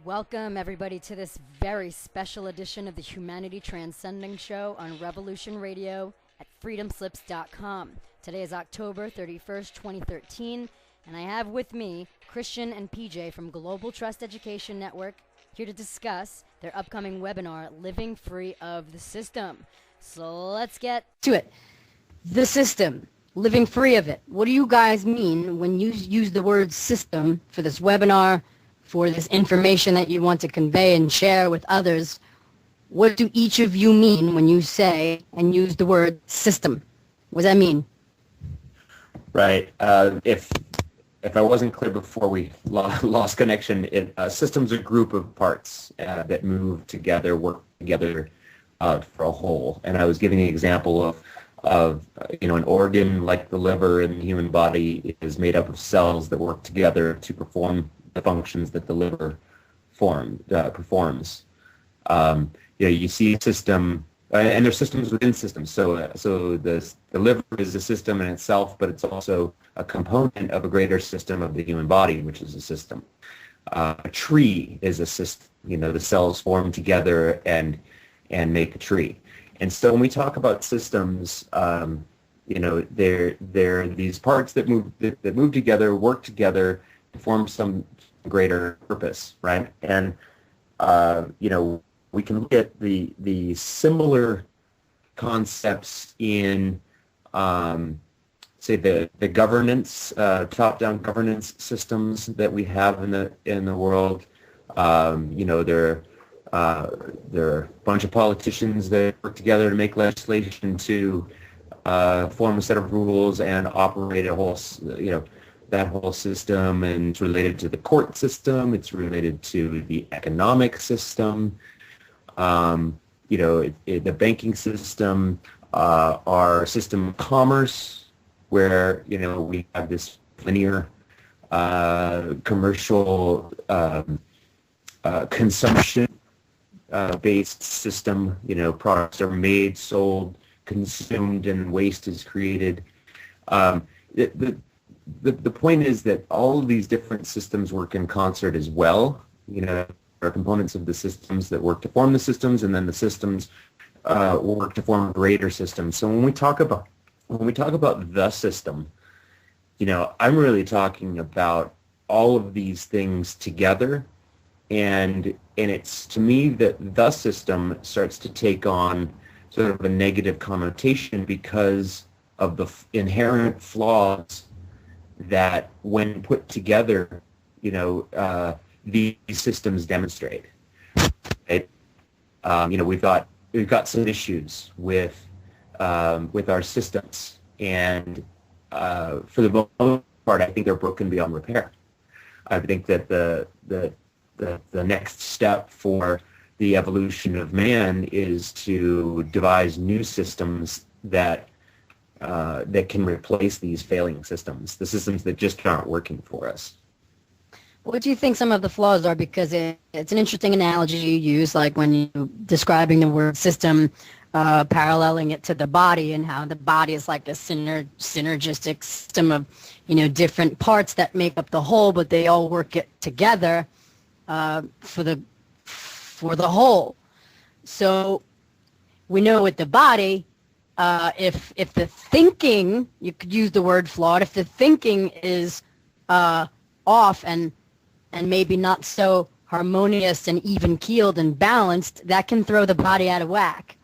Welcome, everybody, to this very special edition of the Humanity Transcending Show on Revolution Radio at freedomslips.com. Today is October 31st, 2013, and I have with me Christian and PJ from Global Trust Education Network here to discuss their upcoming webinar, Living Free of the System. So let's get to it. The system, living free of it. What do you guys mean when you use the word system for this webinar, for this information that you want to convey and share with others? What do each of you mean when you say and use the word system? What does that mean? Right. If I wasn't clear before we lost connection, system's a group of parts that move together, work together for a whole. And I was giving an example of an organ like the liver in the human body is made up of cells that work together to perform the functions that the liver performs. You see a system, and there's systems within systems. So the liver is a system in itself, but it's also a component of a greater system of the human body, which is a system. A tree is a system. The cells form together and make a tree. And so when we talk about systems, they're these parts that move together, work together to form some greater purpose, right? And we can look at the similar concepts in say the governance, top-down governance systems that we have in the world. There are a bunch of politicians that work together to make legislation to form a set of rules and operate a whole, that whole system, and it's related to the court system, it's related to the economic system, the banking system, our system of commerce, where, we have this linear commercial consumption based system. Products are made, sold, consumed, and waste is created. The point is that all of these different systems work in concert as well. There are components of the systems that work to form the systems, and then the systems work to form greater systems. So when we talk about the system, I'm really talking about all of these things together, and it's, to me, that the system starts to take on sort of a negative connotation because of the inherent flaws that, when put together, these systems demonstrate. Right? We've got some issues with our systems, and for the most part, I think they're broken beyond repair. I think that the next step for the evolution of man is to devise new systems that can replace these failing systems, the systems that just aren't working for us. What do you think some of the flaws are? Because it's an interesting analogy you use, like when you're describing the word system, paralleling it to the body, and how the body is like a synergistic system of, different parts that make up the whole, but they all work it together for the whole. So we know with the body, if the thinking, you could use the word flawed, if the thinking is off and maybe not so harmonious and even keeled and balanced, that can throw the body out of whack.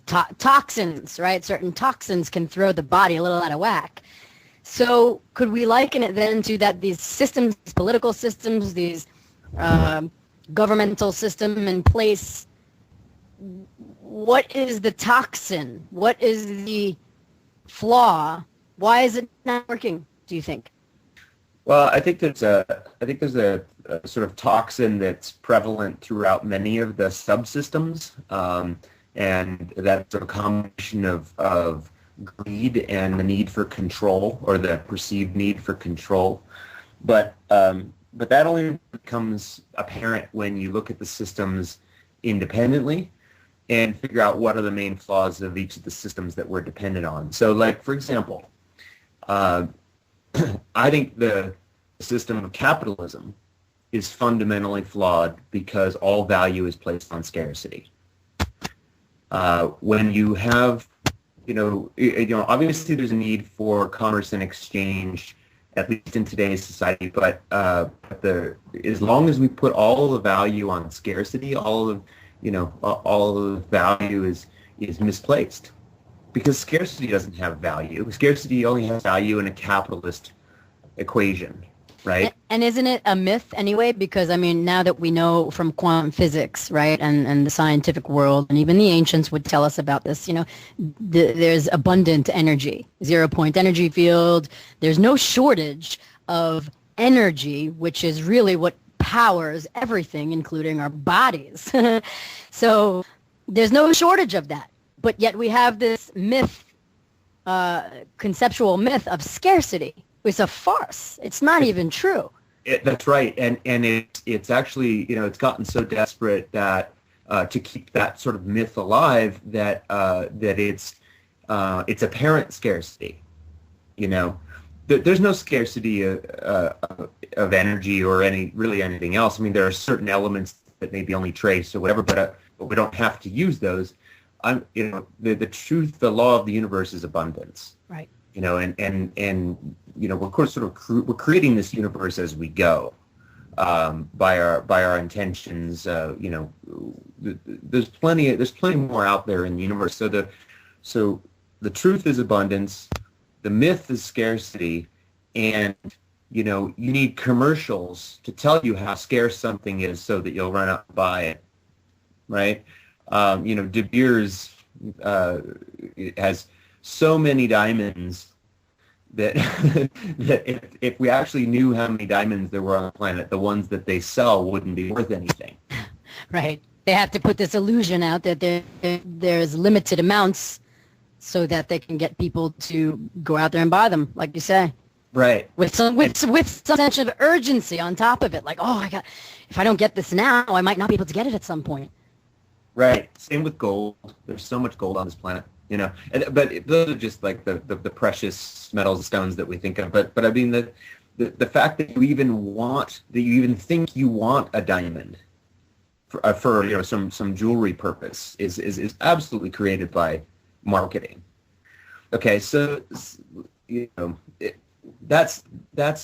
Toxins, right? Certain toxins can throw the body a little out of whack. So could we liken it then to that these systems, these political systems, these governmental system in place, what is the toxin? What is the flaw? Why is it not working, do you think? Well, I think there's a sort of toxin that's prevalent throughout many of the subsystems, and that's a combination of greed and the need for control, or the perceived need for control. But that only becomes apparent when you look at the systems independently and figure out what are the main flaws of each of the systems that we're dependent on. So, like, for example, I think the system of capitalism is fundamentally flawed because all value is placed on scarcity. When you have, obviously there's a need for commerce and exchange, at least in today's society. But as long as we put all the value on scarcity, all of the value is misplaced, because scarcity doesn't have value. Scarcity only has value in a capitalist equation, right? And isn't it a myth anyway? Because, I mean, now that we know from quantum physics, right, and the scientific world, and even the ancients would tell us about this, there's abundant energy, 0-point energy field. There's no shortage of energy, which is really what powers everything, including our bodies. So there's no shortage of that. But yet we have this myth, conceptual myth of scarcity. It's a farce. It's not even true. That's right, and it's actually, it's gotten so desperate that to keep that sort of myth alive, that it's apparent scarcity. There's no scarcity of energy or anything else. I mean, there are certain elements that may be only trace or whatever, but we don't have to use those. The truth, the law of the universe is abundance. Right. We're of course we're creating this universe as we go, by our intentions. There's plenty more out there in the universe. So the truth is abundance, the myth is scarcity, and you need commercials to tell you how scarce something is so that you'll run out and buy it, right? De Beers has so many diamonds that that if we actually knew how many diamonds there were on the planet, the ones that they sell wouldn't be worth anything. Right. They have to put this illusion out that there's limited amounts so that they can get people to go out there and buy them, like you say. Right. With some sense of urgency on top of it, like, if I don't get this now, I might not be able to get it at some point. Right. Same with gold. There's so much gold on this planet. But those are just like the precious metals and stones that we think of. But I mean the fact that you even think you want a diamond for some jewelry purpose is absolutely created by marketing. Okay, so that's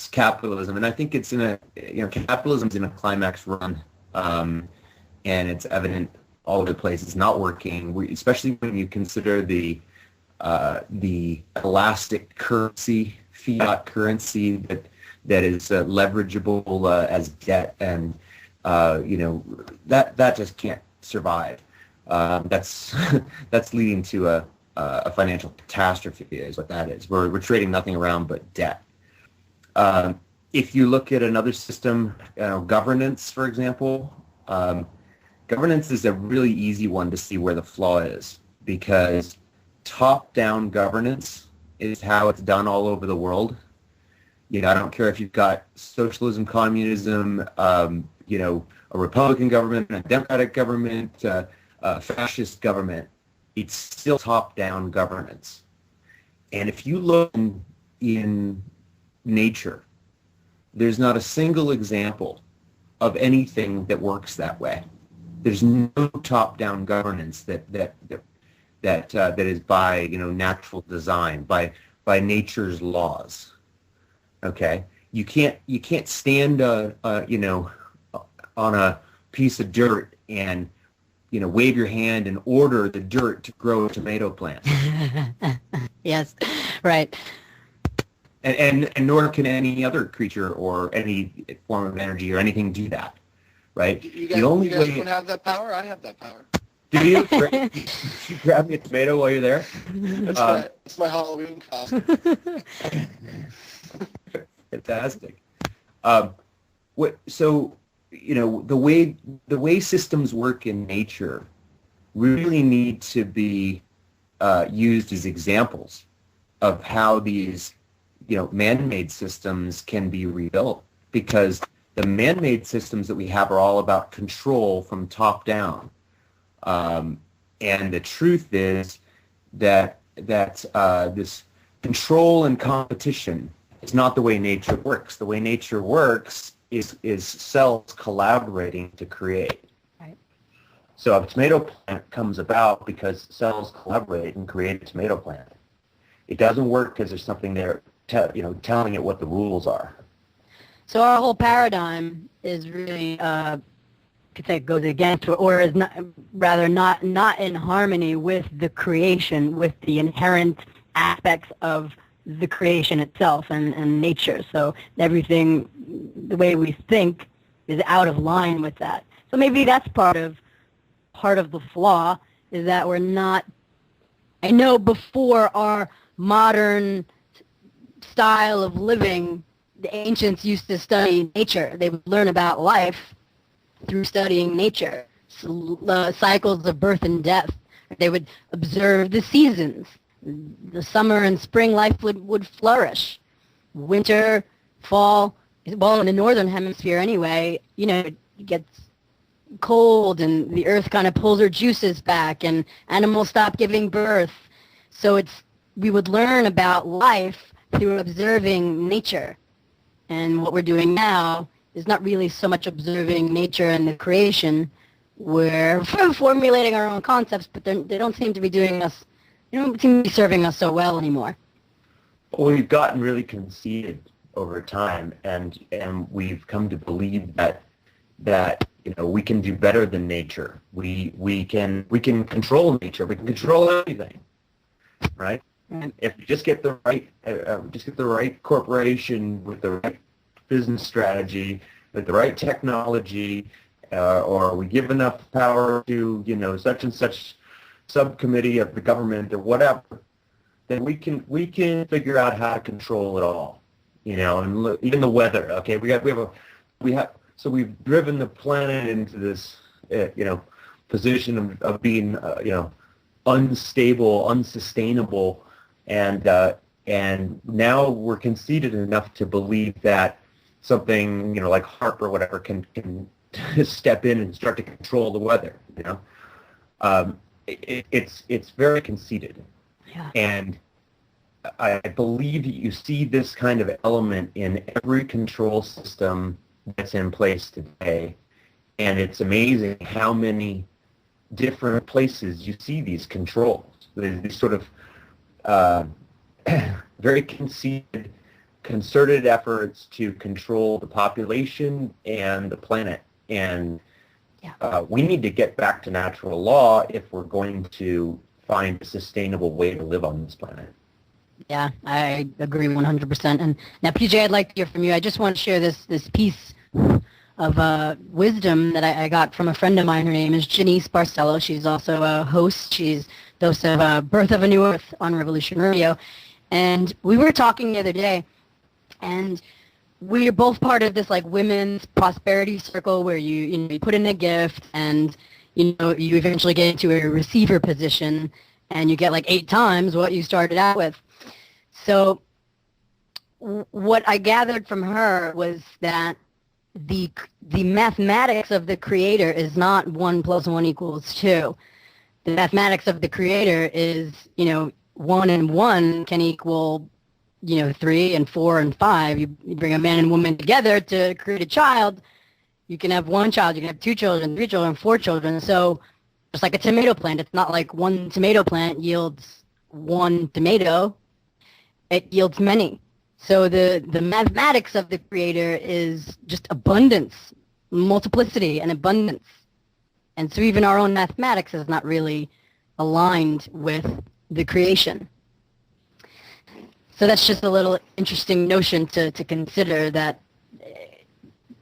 capitalism, and I think it's capitalism's in a climax run, and it's evident all over the place. It's not working, especially when you consider the elastic currency, fiat currency that is leverageable as debt, and that just can't survive. That's leading to a financial catastrophe, is what that is. We're trading nothing around but debt. If you look at another system, governance, for example. Governance is a really easy one to see where the flaw is, because top-down governance is how it's done all over the world. I don't care if you've got socialism, communism, a Republican government, a Democratic government, a fascist government. It's still top-down governance. And if you look in nature, there's not a single example of anything that works that way. There's no top-down governance that is by natural design, by nature's laws. Okay, you can't stand on a piece of dirt and wave your hand and order the dirt to grow a tomato plant. Yes, right. And nor can any other creature or any form of energy or anything do that. Right? You guys don't have that power? I have that power. Do you? You grab me a tomato while you're there? That's my Halloween costume. Fantastic. So, the way systems work in nature really need to be used as examples of how these, man-made systems can be rebuilt, because the man-made systems that we have are all about control from top down. And the truth is that this control and competition is not the way nature works. The way nature works is cells collaborating to create. Right. So a tomato plant comes about because cells collaborate and create a tomato plant. It doesn't work because there's something there, telling it what the rules are. So our whole paradigm is really, could say, goes against, or is not, rather not in harmony with the creation, with the inherent aspects of the creation itself and nature. So everything, the way we think, is out of line with that. So maybe that's part of the flaw, is that we're not. I know before our modern style of living, the ancients used to study nature. They would learn about life through studying nature, cycles of birth and death. They would observe the seasons. The summer and spring life would flourish. Winter, fall, well, in the northern hemisphere anyway, it gets cold and the earth kind of pulls her juices back and animals stop giving birth. So we would learn about life through observing nature. And what we're doing now is not really so much observing nature and the creation. We're formulating our own concepts, but they don't seem to be doing us. They don't seem to be serving us so well anymore. Well, we've gotten really conceited over time, and we've come to believe that we can do better than nature. We can control nature. We can control everything, right? Right. If you just get the right corporation with the right business strategy, with the right technology, or we give enough power to such and such subcommittee of the government or whatever, then we can figure out how to control it all. And look, even the weather. Okay, so we've driven the planet into this position of being unstable, unsustainable. And now we're conceited enough to believe that something like HARP or whatever can step in and start to control the weather. It's very conceited. Yeah. And I believe that you see this kind of element in every control system that's in place today, and it's amazing how many different places you see these controls. These sort of very conceited, concerted efforts to control the population and the planet. And we need to get back to natural law if we're going to find a sustainable way to live on this planet. Yeah, I agree 100%. And now, PJ, I'd like to hear from you. I just want to share this piece of wisdom that I got from a friend of mine. Her name is Janice Barcelo. She's also a host. She's the host of Birth of a New Earth on Revolution Radio. And we were talking the other day, and we're both part of this women's prosperity circle where you put in a gift and you eventually get into a receiver position and you get 8 times what you started out with. So what I gathered from her was that the mathematics of the creator is not 1 + 1 = 2. The mathematics of the creator is 1 and 1 can equal 3 and 4 and 5. You bring a man and woman together to create a child. You can have 1 child, you can have 2 children, 3 children, 4 children. So just like a tomato plant, it's not like 1 tomato plant yields 1 tomato. It yields many. So the mathematics of the creator is just abundance, multiplicity and abundance. And so even our own mathematics is not really aligned with the creation. So that's just a little interesting notion to consider, that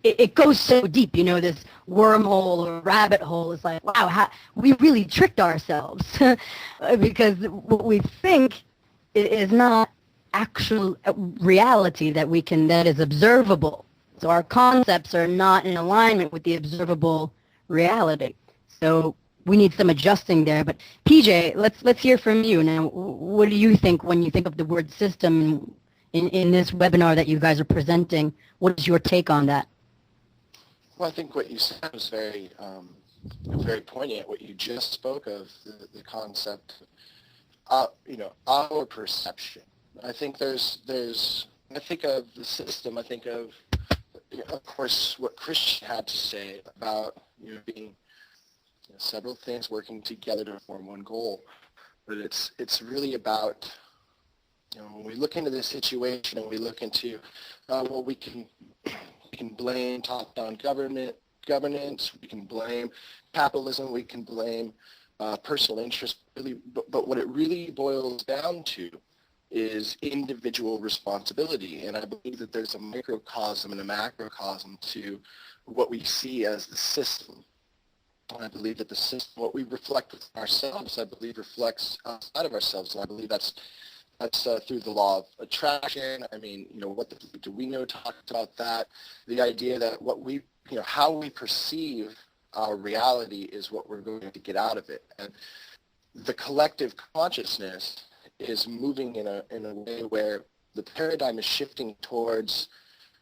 it goes so deep, this wormhole or rabbit hole is wow, we really tricked ourselves because what we think is not actual reality that is observable. So our concepts are not in alignment with the observable reality. So we need some adjusting there. But PJ, let's hear from you now. What do you think when you think of the word system in this webinar that you guys are presenting? What is your take on that? Well, I think what you said was very poignant. What you just spoke of, the concept, our perception. I think I think of the system. I think of of course, what Christian had to say about being several things working together to form one goal. But it's really about, when we look into this situation and we look into, well, we can blame top-down governance, we can blame capitalism, we can blame personal interest, really, but what it really boils down to is individual responsibility. And I believe that there's a microcosm and a macrocosm to what we see as the system. And I believe that the system, what we reflect with ourselves, I believe reflects outside of ourselves. And I believe that's through the law of attraction. I mean, what do we know talks about that? The idea that how we perceive our reality is what we're going to get out of it. And the collective consciousness is moving in a way where the paradigm is shifting towards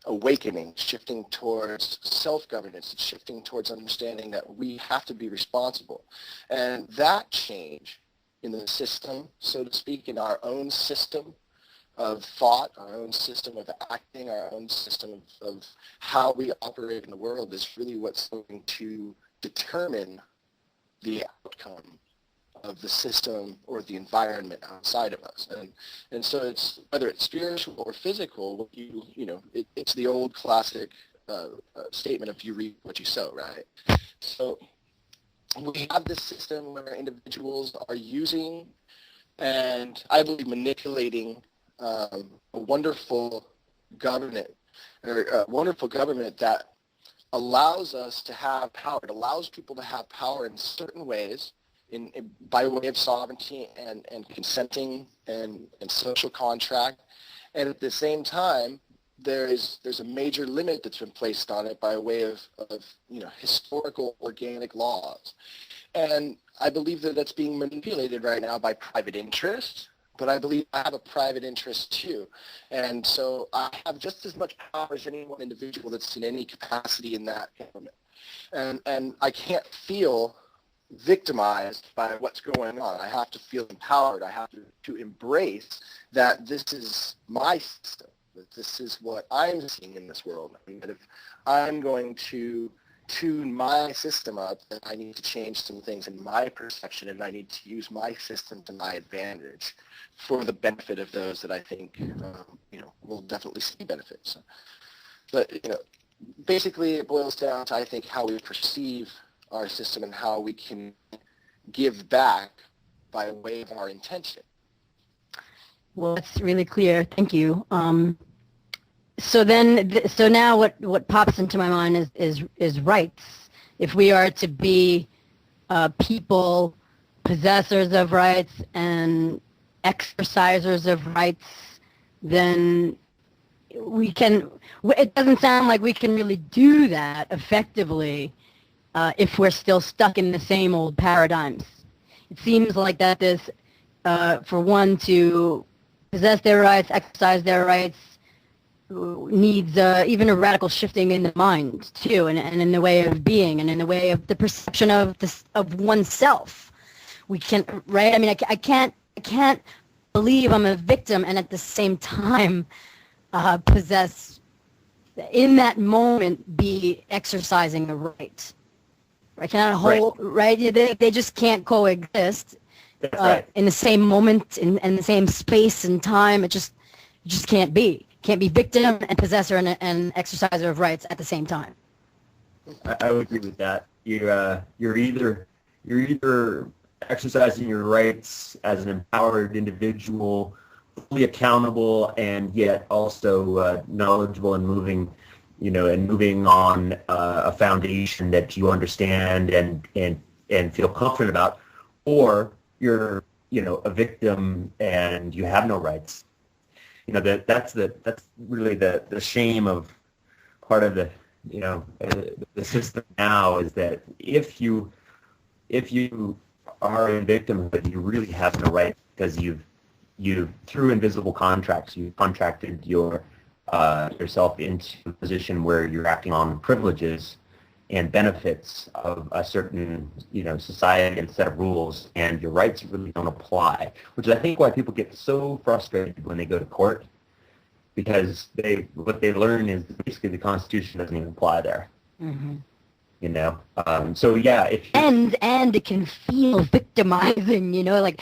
awakening, shifting towards self-governance, shifting towards understanding that we have to be responsible. And that change in the system, so to speak, in our own system of thought, our own system of acting, our own system of how we operate in the world is really what's going to determine the outcome of the system or the environment outside of us. And so it's, whether it's spiritual or physical, it's the old classic statement of you reap what you sow, right? So we have this system where individuals are using and I believe manipulating a wonderful government that allows us to have power. It allows people to have power in certain ways, by way of sovereignty and consenting and social contract. And at the same time, there's a major limit that's been placed on it by way of historical organic laws. And I believe that that's being manipulated right now by private interests, but I believe I have a private interest too. And so I have just as much power as any one individual that's in any capacity in that government. And I can't feel victimized by what's going on. I have to feel empowered. I have to embrace that this is my system, that this is what I'm seeing in this world. I mean, that if I'm going to tune my system up, then I need to change some things in my perception, and I need to use my system to my advantage for the benefit of those that I think, will definitely see benefits. But, basically it boils down to, I think, how we perceive our system and how we can give back by way of our intention. Well, that's really clear. Thank you. So now what pops into my mind is rights. If we are to be people, possessors of rights and exercisers of rights, then it doesn't sound like we can really do that effectively if we're still stuck in the same old paradigms. It seems like that this, for one to possess their rights, exercise their rights, needs even a radical shifting in the mind too, and in the way of being, and in the way of the perception of oneself. We can't, right? I mean, I can't believe I'm a victim and at the same time possess, in that moment, be exercising a right. I cannot hold, right? They just can't coexist in the same moment, in the same space and time. It just can't be. Can't be victim and possessor and exerciser of rights at the same time. I would agree with that. You're either exercising your rights as an empowered individual, fully accountable, and yet also knowledgeable and moving on a foundation that you understand and feel confident about, or you're a victim and you have no rights. That's really the shame of part of the system now, is that if you are in victimhood, you really have no rights, because you through invisible contracts, you contracted yourself into a position where you're acting on privileges and benefits of a certain society and set of rules, and your rights really don't apply, which is, I think, why people get so frustrated when they go to court, because what they learn is basically the Constitution doesn't even apply there. Mm-hmm. You know, so yeah, if and it can feel victimizing, you know, like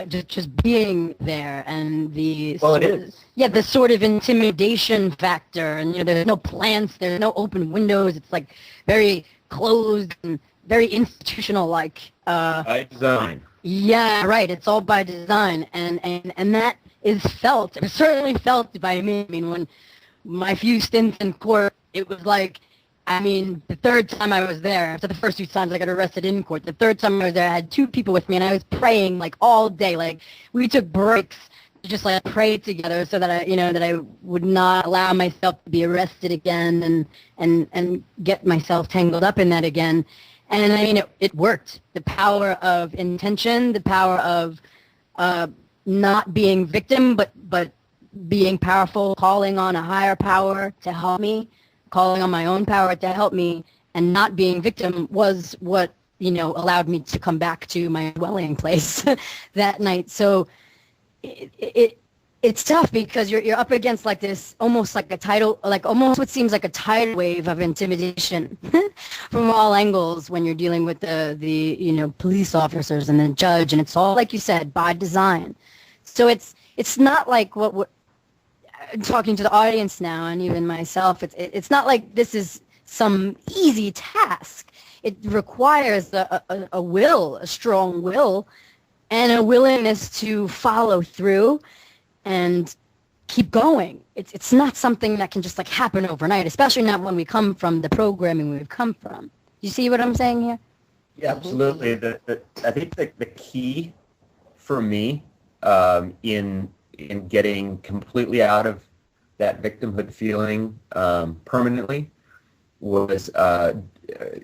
just being there, and the well, it is. Yeah, the sort of intimidation factor, and you know, there's no plants, there's no open windows. It's like very closed and very institutional, like. By design. Yeah, right. It's all by design, and that is felt. It was certainly felt by me. I mean, when my few stints in court, it was like. I mean, the third time I was there, after the first 2 times I got arrested in court, the third time I was there, I had 2 people with me, and I was praying, like, all day. Like, we took breaks to just, like, pray together so that I would not allow myself to be arrested again and get myself tangled up in that again. And, I mean, it worked. The power of intention, the power of not being victim, but being powerful, calling on a higher power to help me, calling on my own power to help me, and not being victim was what, you know, allowed me to come back to my dwelling place that night. So it's tough because you're up against like this, almost like almost what seems like a tidal wave of intimidation from all angles when you're dealing with the you know, police officers and the judge, and it's all, like you said, by design. So it's not like what talking to the audience now, and even myself, it's not like this is some easy task. It requires a will, a strong will, and a willingness to follow through and keep going. It's not something that can just like happen overnight, especially not when we come from the programming we've come from. You see what I'm saying here? Yeah, absolutely. I think the key for me in getting completely out of that victimhood feeling permanently was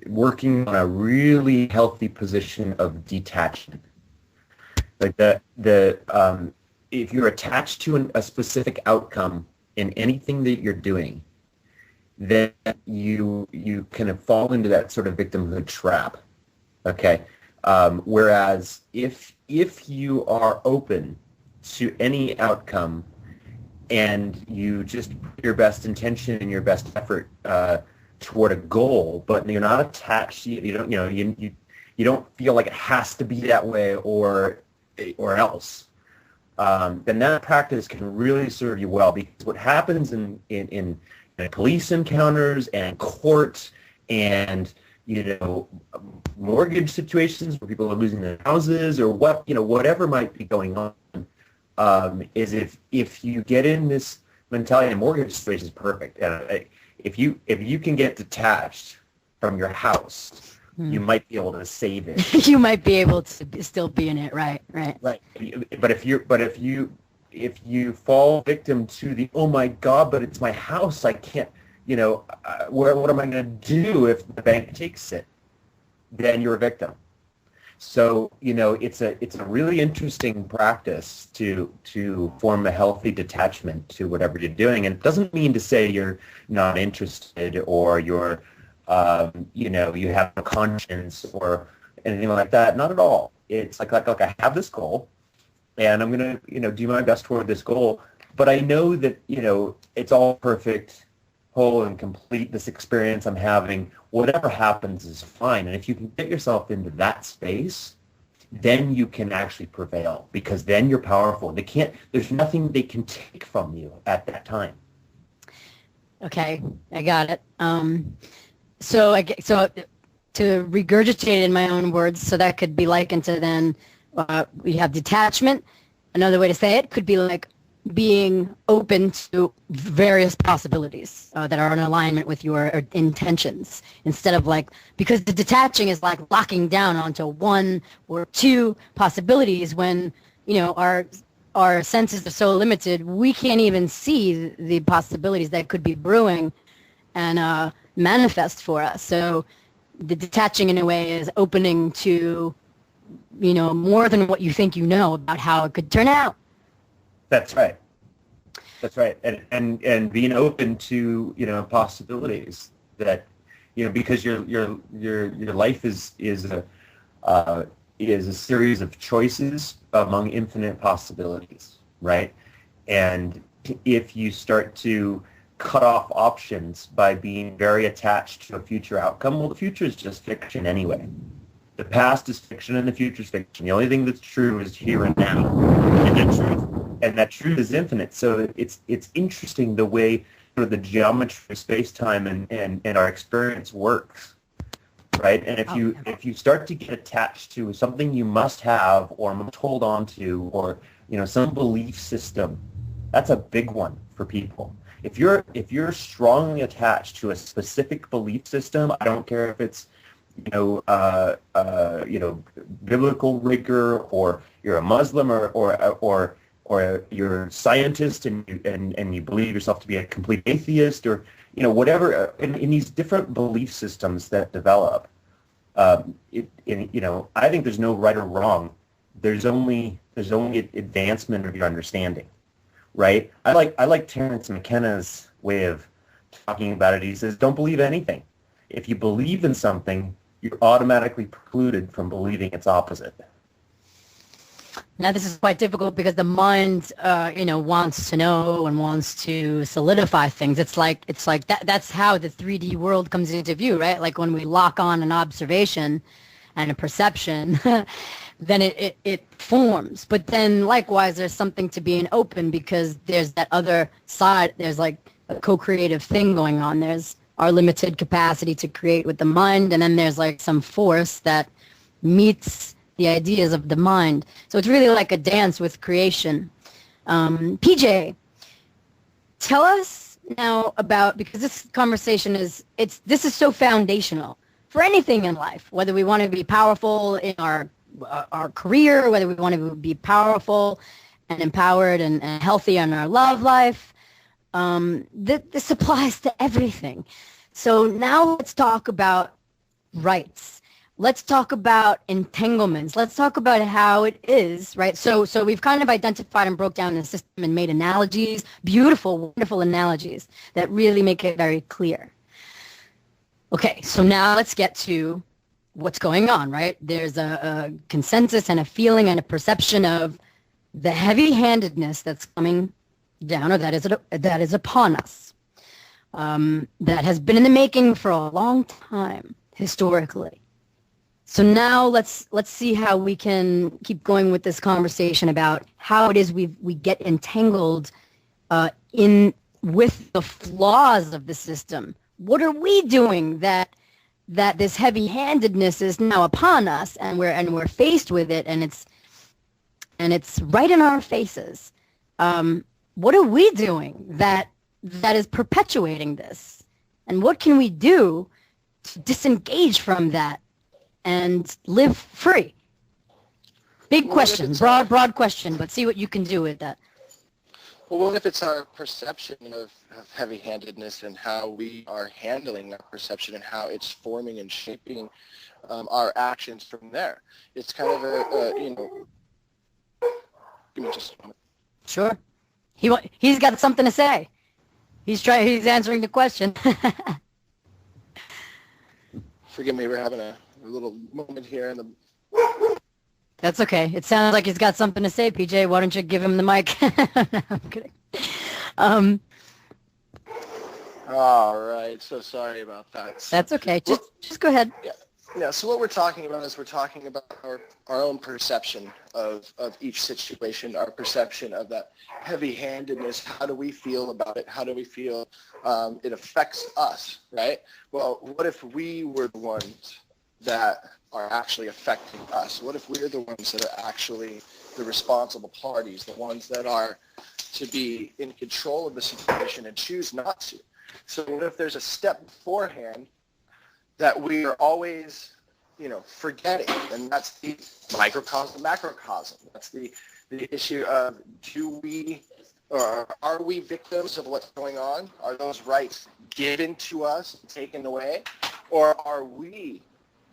working on a really healthy position of detachment. Like if you're attached to a specific outcome in anything that you're doing, then you kind of fall into that sort of victimhood trap. Okay. Whereas if you are open to any outcome and you just put your best intention and your best effort toward a goal, but you're not attached, you don't feel like it has to be that way or else, then that practice can really serve you well. Because what happens in police encounters and court and mortgage situations where people are losing their houses or whatever might be going on, is if you get in this mentality, and mortgage situation is perfect. If you can get detached from your house, you might be able to save it. You might be able to still be in it, right? Right. But if you fall victim to the, oh my God, but it's my house, I can't, what am I going to do if the bank takes it? Then you're a victim. So, it's a really interesting practice to form a healthy detachment to whatever you're doing. And it doesn't mean to say you're not interested or you're, you have a conscience or anything like that. Not at all. It's like I have this goal and I'm going to, do my best toward this goal. But I know that, it's all perfect, whole and complete, this experience I'm having. Whatever happens is fine. And if you can get yourself into that space, then you can actually prevail, because then you're powerful. There's nothing they can take from you at that time. Okay, I got it. So to regurgitate it in my own words, so that could be likened to then we have detachment. Another way to say it could be like being open to various possibilities that are in alignment with your intentions, instead of because the detaching is like locking down onto one or two possibilities when, our senses are so limited, we can't even see the possibilities that could be brewing and manifest for us. So the detaching in a way is opening to, more than what you think about how it could turn out. That's right. And being open to, possibilities that, because your life is a series of choices among infinite possibilities, right? And if you start to cut off options by being very attached to a future outcome. Well, the future is just fiction anyway. The past is fiction and the future is fiction. The only thing that's true is here and now, and that truth is infinite. So it's interesting the way sort of the geometry of space-time and our experience works, right? And if you start to get attached to something you must have or must hold on to, or some belief system, that's a big one for people. If you're strongly attached to a specific belief system, I don't care if it's biblical rigor, or you're a Muslim, or you're a scientist and you believe yourself to be a complete atheist, or whatever. In these different belief systems that develop, I think there's no right or wrong. There's only advancement of your understanding. Right? I like Terence McKenna's way of talking about it. He says, don't believe anything. If you believe in something, you're automatically precluded from believing its opposite. Now, this is quite difficult because the mind, wants to know and wants to solidify things. It's like that. That's how the 3D world comes into view, right? Like when we lock on an observation and a perception, then it forms. But then likewise, there's something to being open, because there's that other side. There's like a co-creative thing going on. There's our limited capacity to create with the mind, and then there's like some force that meets the ideas of the mind. So it's really like a dance with creation. PJ, tell us now about, because this conversation this is so foundational for anything in life, whether we want to be powerful in our career, whether we want to be powerful and empowered and healthy in our love life. This applies to everything. So now let's talk about rights. Let's talk about entanglements. Let's talk about how it is, right? So we've kind of identified and broke down the system and made analogies, beautiful, wonderful analogies that really make it very clear. Okay, so now let's get to what's going on, right? There's a consensus and a feeling and a perception of the heavy-handedness that's coming down, or that is upon us, that has been in the making for a long time historically. So now let's see how we can keep going with this conversation about how it is we get entangled with the flaws of the system. What are we doing that this heavy-handedness is now upon us, and we're faced with it, and it's right in our faces? What are we doing that is perpetuating this? And what can we do to disengage from that and live free? Big question, broad question, but see what you can do with that. Well, what if it's our perception of heavy-handedness and how we are handling that perception and how it's forming and shaping our actions from there? It's kind of give me just a moment. Sure. He's got something to say. He's answering the question. Forgive me, we're having a little moment here in the... That's okay. It sounds like he's got something to say, PJ. Why don't you give him the mic? No, I'm kidding. All right. So sorry about that. That's okay. Just go ahead. Yeah. So what we're talking about is our own perception of each situation, our perception of that heavy-handedness. How do we feel about it? How do we feel it affects us, right? Well, what if we were the ones that are actually affecting us? What if we're the ones that are actually the responsible parties, the ones that are to be in control of the situation and choose not to? So what if there's a step beforehand that we are always, forgetting? And that's the microcosm, macrocosm. That's the issue of are we victims of what's going on? Are those rights given to us, taken away? Or are we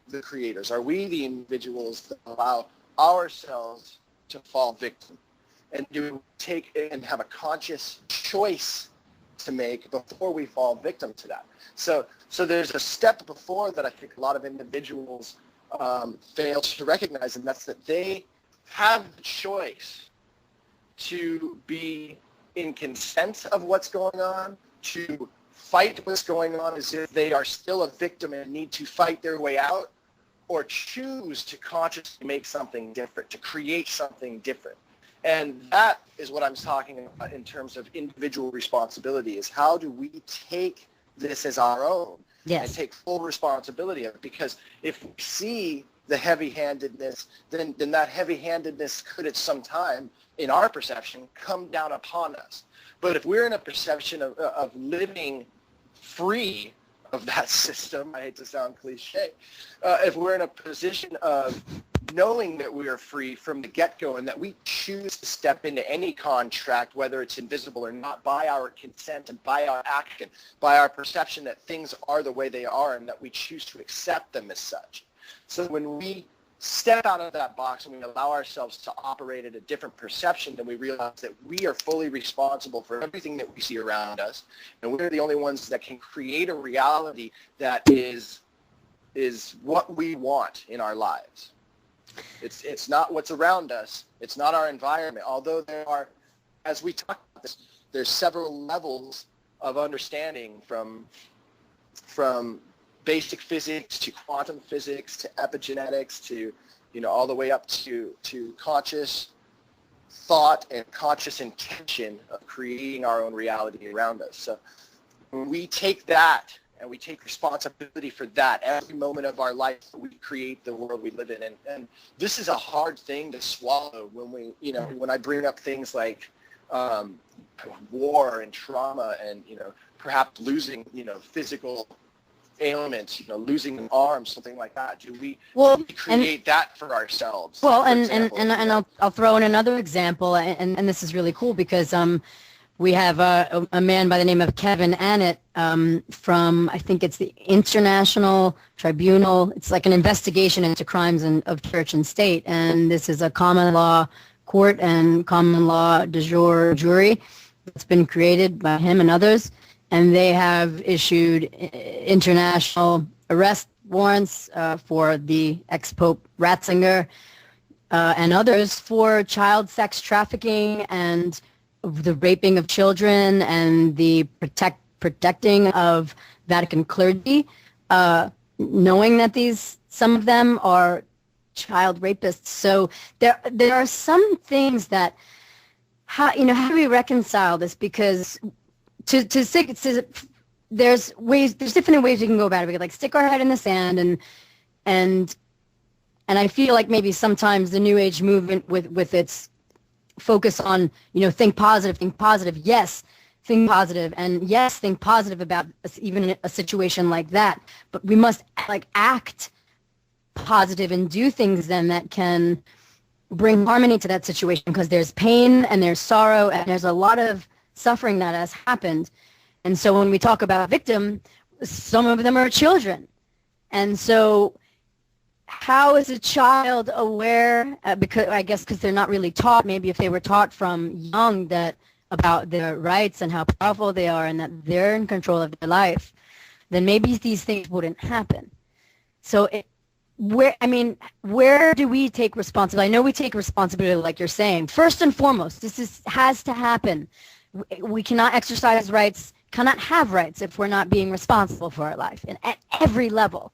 the creators? Are we the individuals that allow ourselves to fall victim? And do we take and have a conscious choice to make before we fall victim to that? So there's a step before that I think a lot of individuals fail to recognize, and that's that they have the choice to be in consent of what's going on, to fight what's going on as if they are still a victim and need to fight their way out, or choose to consciously make something different, to create something different. And that is what I'm talking about in terms of individual responsibility, is how do we take this as our own and take full responsibility of it? Because if we see the heavy-handedness, then that heavy-handedness could at some time, in our perception, come down upon us. But if we're in a perception of living free of that system, I hate to sound cliche, if we're in a position of knowing that we are free from the get-go and that we choose to step into any contract, whether it's invisible or not, by our consent and by our action, by our perception that things are the way they are and that we choose to accept them as such. So when we step out of that box and we allow ourselves to operate at a different perception, then we realize that we are fully responsible for everything that we see around us, and we're the only ones that can create a reality that is what we want in our lives. It's not what's around us. It's not our environment. Although there are, as we talk about this, there's several levels of understanding from basic physics to quantum physics to epigenetics to, all the way up to conscious thought and conscious intention of creating our own reality around us. So when we take that and we take responsibility for that every moment of our life, we create the world we live in. And this is a hard thing to swallow when when I bring up things like war and trauma and, perhaps losing, physical ailments, losing an arm, something like that. Do we create that for ourselves? Well, and I'll throw in another example, and this is really cool because we have a man by the name of Kevin Annett from, I think it's the International Tribunal. It's like an investigation into crimes of church and state, and this is a common law court and common law de jure jury that's been created by him and others, and they have issued international arrest warrants for the ex-Pope Ratzinger and others for child sex trafficking and the raping of children and the protecting of Vatican clergy, knowing that some of them are child rapists. So there are some things that how do we reconcile this? Because there's different ways we can go about it. We could stick our head in the sand and I feel like maybe sometimes the New Age movement with its focus on, think positive. Yes, think positive. And yes, think positive about even a situation like that. But we must act positive and do things then that can bring harmony to that situation, because there's pain and there's sorrow and there's a lot of suffering that has happened. And so when we talk about victim, some of them are children. And so how is a child aware, because they're not really taught, maybe if they were taught from young about their rights and how powerful they are and that they're in control of their life, then maybe these things wouldn't happen. So where do we take responsibility? I know we take responsibility, like you're saying. First and foremost, has to happen. We cannot exercise rights, cannot have rights if we're not being responsible for our life, and at every level.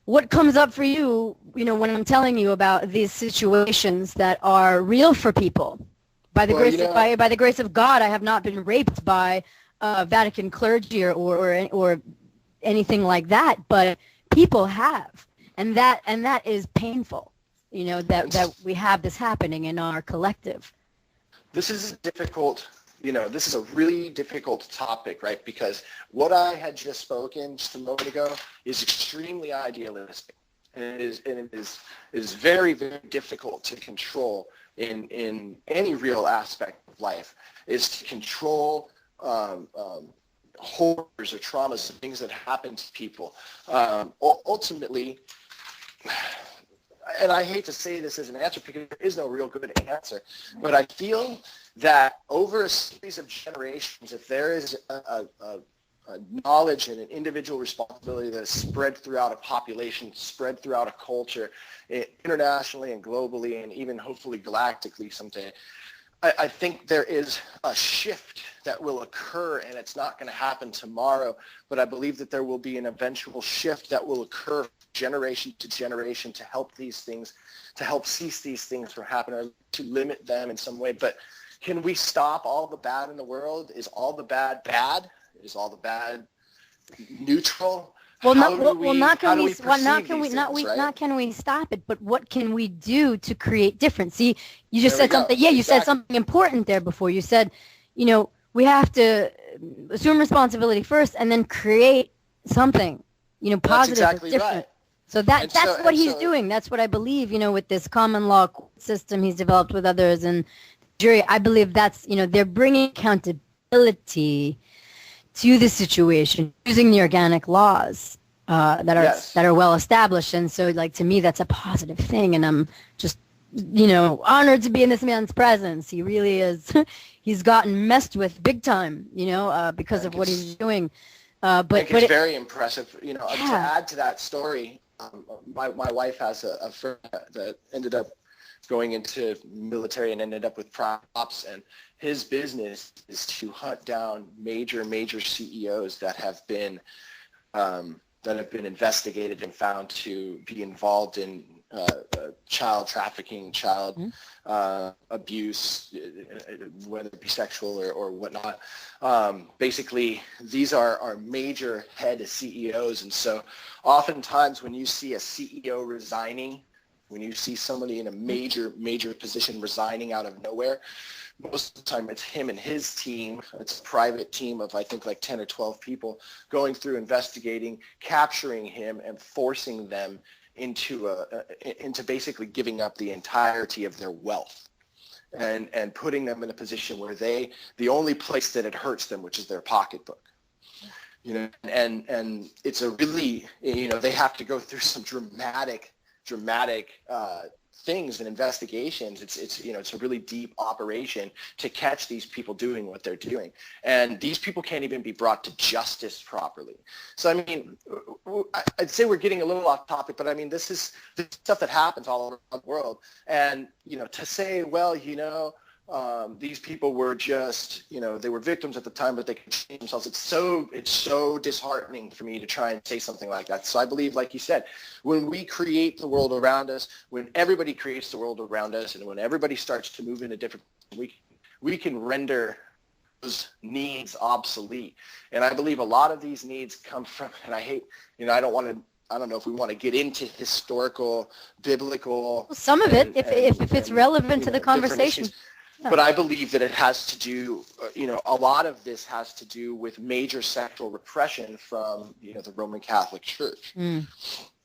What comes up for you, when I'm telling you about these situations that are real for people? By the grace of God, I have not been raped by Vatican clergy or anything like that, but people have, and that is painful. That we have this happening in our collective. This is difficult. This is a really difficult topic, right? Because what I had just spoken just a moment ago is extremely idealistic, and it is very, very difficult to control in any real aspect of life. Is to control horrors or traumas, things that happen to people. Ultimately, and I hate to say this as an answer because there is no real good answer, but I feel that over a series of generations, if there is a knowledge and an individual responsibility that is spread throughout a population, spread throughout a culture, internationally and globally, and even hopefully galactically someday, I think there is a shift that will occur, and it's not going to happen tomorrow, but I believe that there will be an eventual shift that will occur generation to generation to help these things, to help cease these things from happening, or to limit them in some way. But can we stop all the bad in the world? Is all the bad bad? Is all the bad neutral? Well, How not do we not can we stop it, but what can we do to create difference? See, you just There we said go. something. Yeah, you said Exactly. something important there before. You said, we have to assume responsibility first, and then create something, That's positive exactly or different. right. So And that's so- what and he's so- doing. That's what I believe. With this common law system he's developed with others and jury. I believe that's they're bringing accountability to the situation using the organic laws that are Yes. that are well established. And so, to me, that's a positive thing. And I'm just, honored to be in this man's presence. He really is. He's gotten messed with big time, because of what he's doing. I But think it's it, very impressive. To Yeah. add to that story, my wife has a friend that ended up going into military and ended up with props, and his business is to hunt down major CEOs that have been investigated and found to be involved in child trafficking, child abuse, whether it be sexual or whatnot. Basically, these are major head CEOs, and so oftentimes when you see a CEO resigning, when you see somebody in a major position resigning out of nowhere, most of the time it's him and his team. It's a private team of, I think, like 10 or 12 people going through, investigating, capturing him, and forcing them into basically giving up the entirety of their wealth and putting them in a position where the only place that it hurts them, which is their pocketbook. And it's a really, they have to go through some dramatic things and investigations. It's a really deep operation to catch these people doing what they're doing, and these people can't even be brought to justice properly. So I mean, I'd say we're getting a little off topic, but I mean, this is stuff that happens all around the world, and to say, well, these people were just, they were victims at the time, but they can change themselves. It's so disheartening for me to try and say something like that. So I believe, like you said, when we create the world around us, when everybody creates the world around us, and when everybody starts to move in a different, we can render those needs obsolete. And I believe a lot of these needs come from, and I hate, I don't know if we want to get into historical, biblical. some of it, if it's relevant to the conversation. But I believe that it has to do, a lot of this has to do with major sexual repression from, the Roman Catholic Church.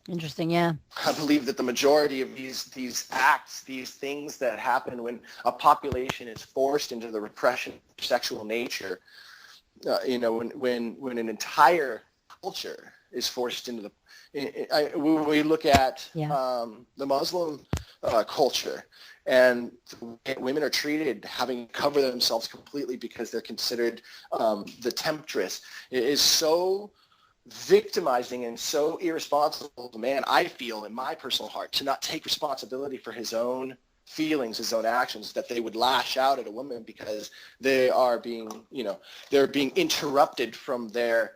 Interesting, yeah. I believe that the majority of these acts, these things that happen when a population is forced into the repression of sexual nature, when an entire culture is forced into when we look at the Muslim culture, and women are treated having to cover themselves completely because they're considered the temptress. It is so victimizing and so irresponsible to man, I feel in my personal heart, to not take responsibility for his own feelings, his own actions, that they would lash out at a woman because they are being, they're being interrupted from their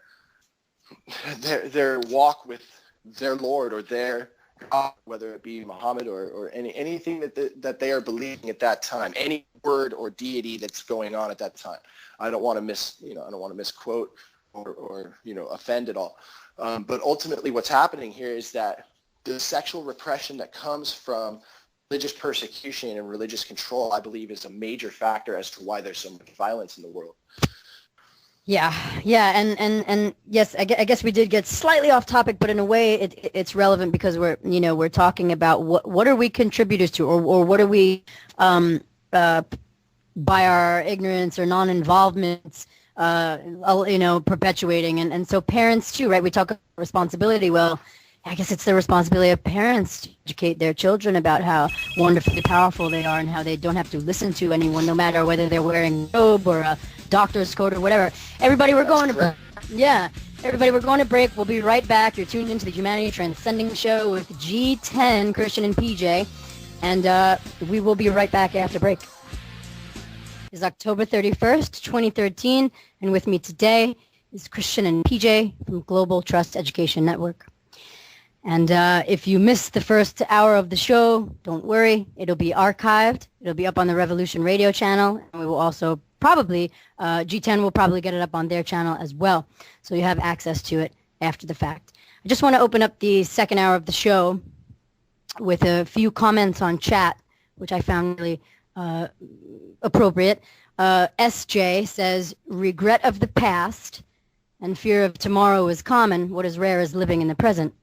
walk with their Lord or their God, whether it be Muhammad or anything that they are believing at that time, any word or deity that's going on at that time. I don't want to misquote or offend at all. But ultimately what's happening here is that the sexual repression that comes from religious persecution and religious control, I believe, is a major factor as to why there's so much violence in the world. Yeah, and yes, I guess we did get slightly off topic, but in a way it's relevant because we're talking about what are we contributors to, or what are we by our ignorance or non-involvement perpetuating, and so parents too, right? We talk about responsibility. Well, I guess it's the responsibility of parents to educate their children about how wonderfully powerful they are and how they don't have to listen to anyone, no matter whether they're wearing a robe or a doctor's coat or whatever. Everybody, we're going to break. Yeah. Everybody, we're going to break. We'll be right back. You're tuned into the Humanity Transcending Show with GTEN, Christian and PJ. And we will be right back after break. is October 31st, 2013, and with me today is Christian and PJ from Global Trust Education Network. And if you missed the first hour of the show, don't worry. It'll be archived. It'll be up on the Revolution Radio channel. And we will also probably, GTEN will probably get it up on their channel as well. So you have access to it after the fact. I just want to open up the second hour of the show with a few comments on chat, which I found really appropriate. SJ says, regret of the past and fear of tomorrow is common. What is rare is living in the present.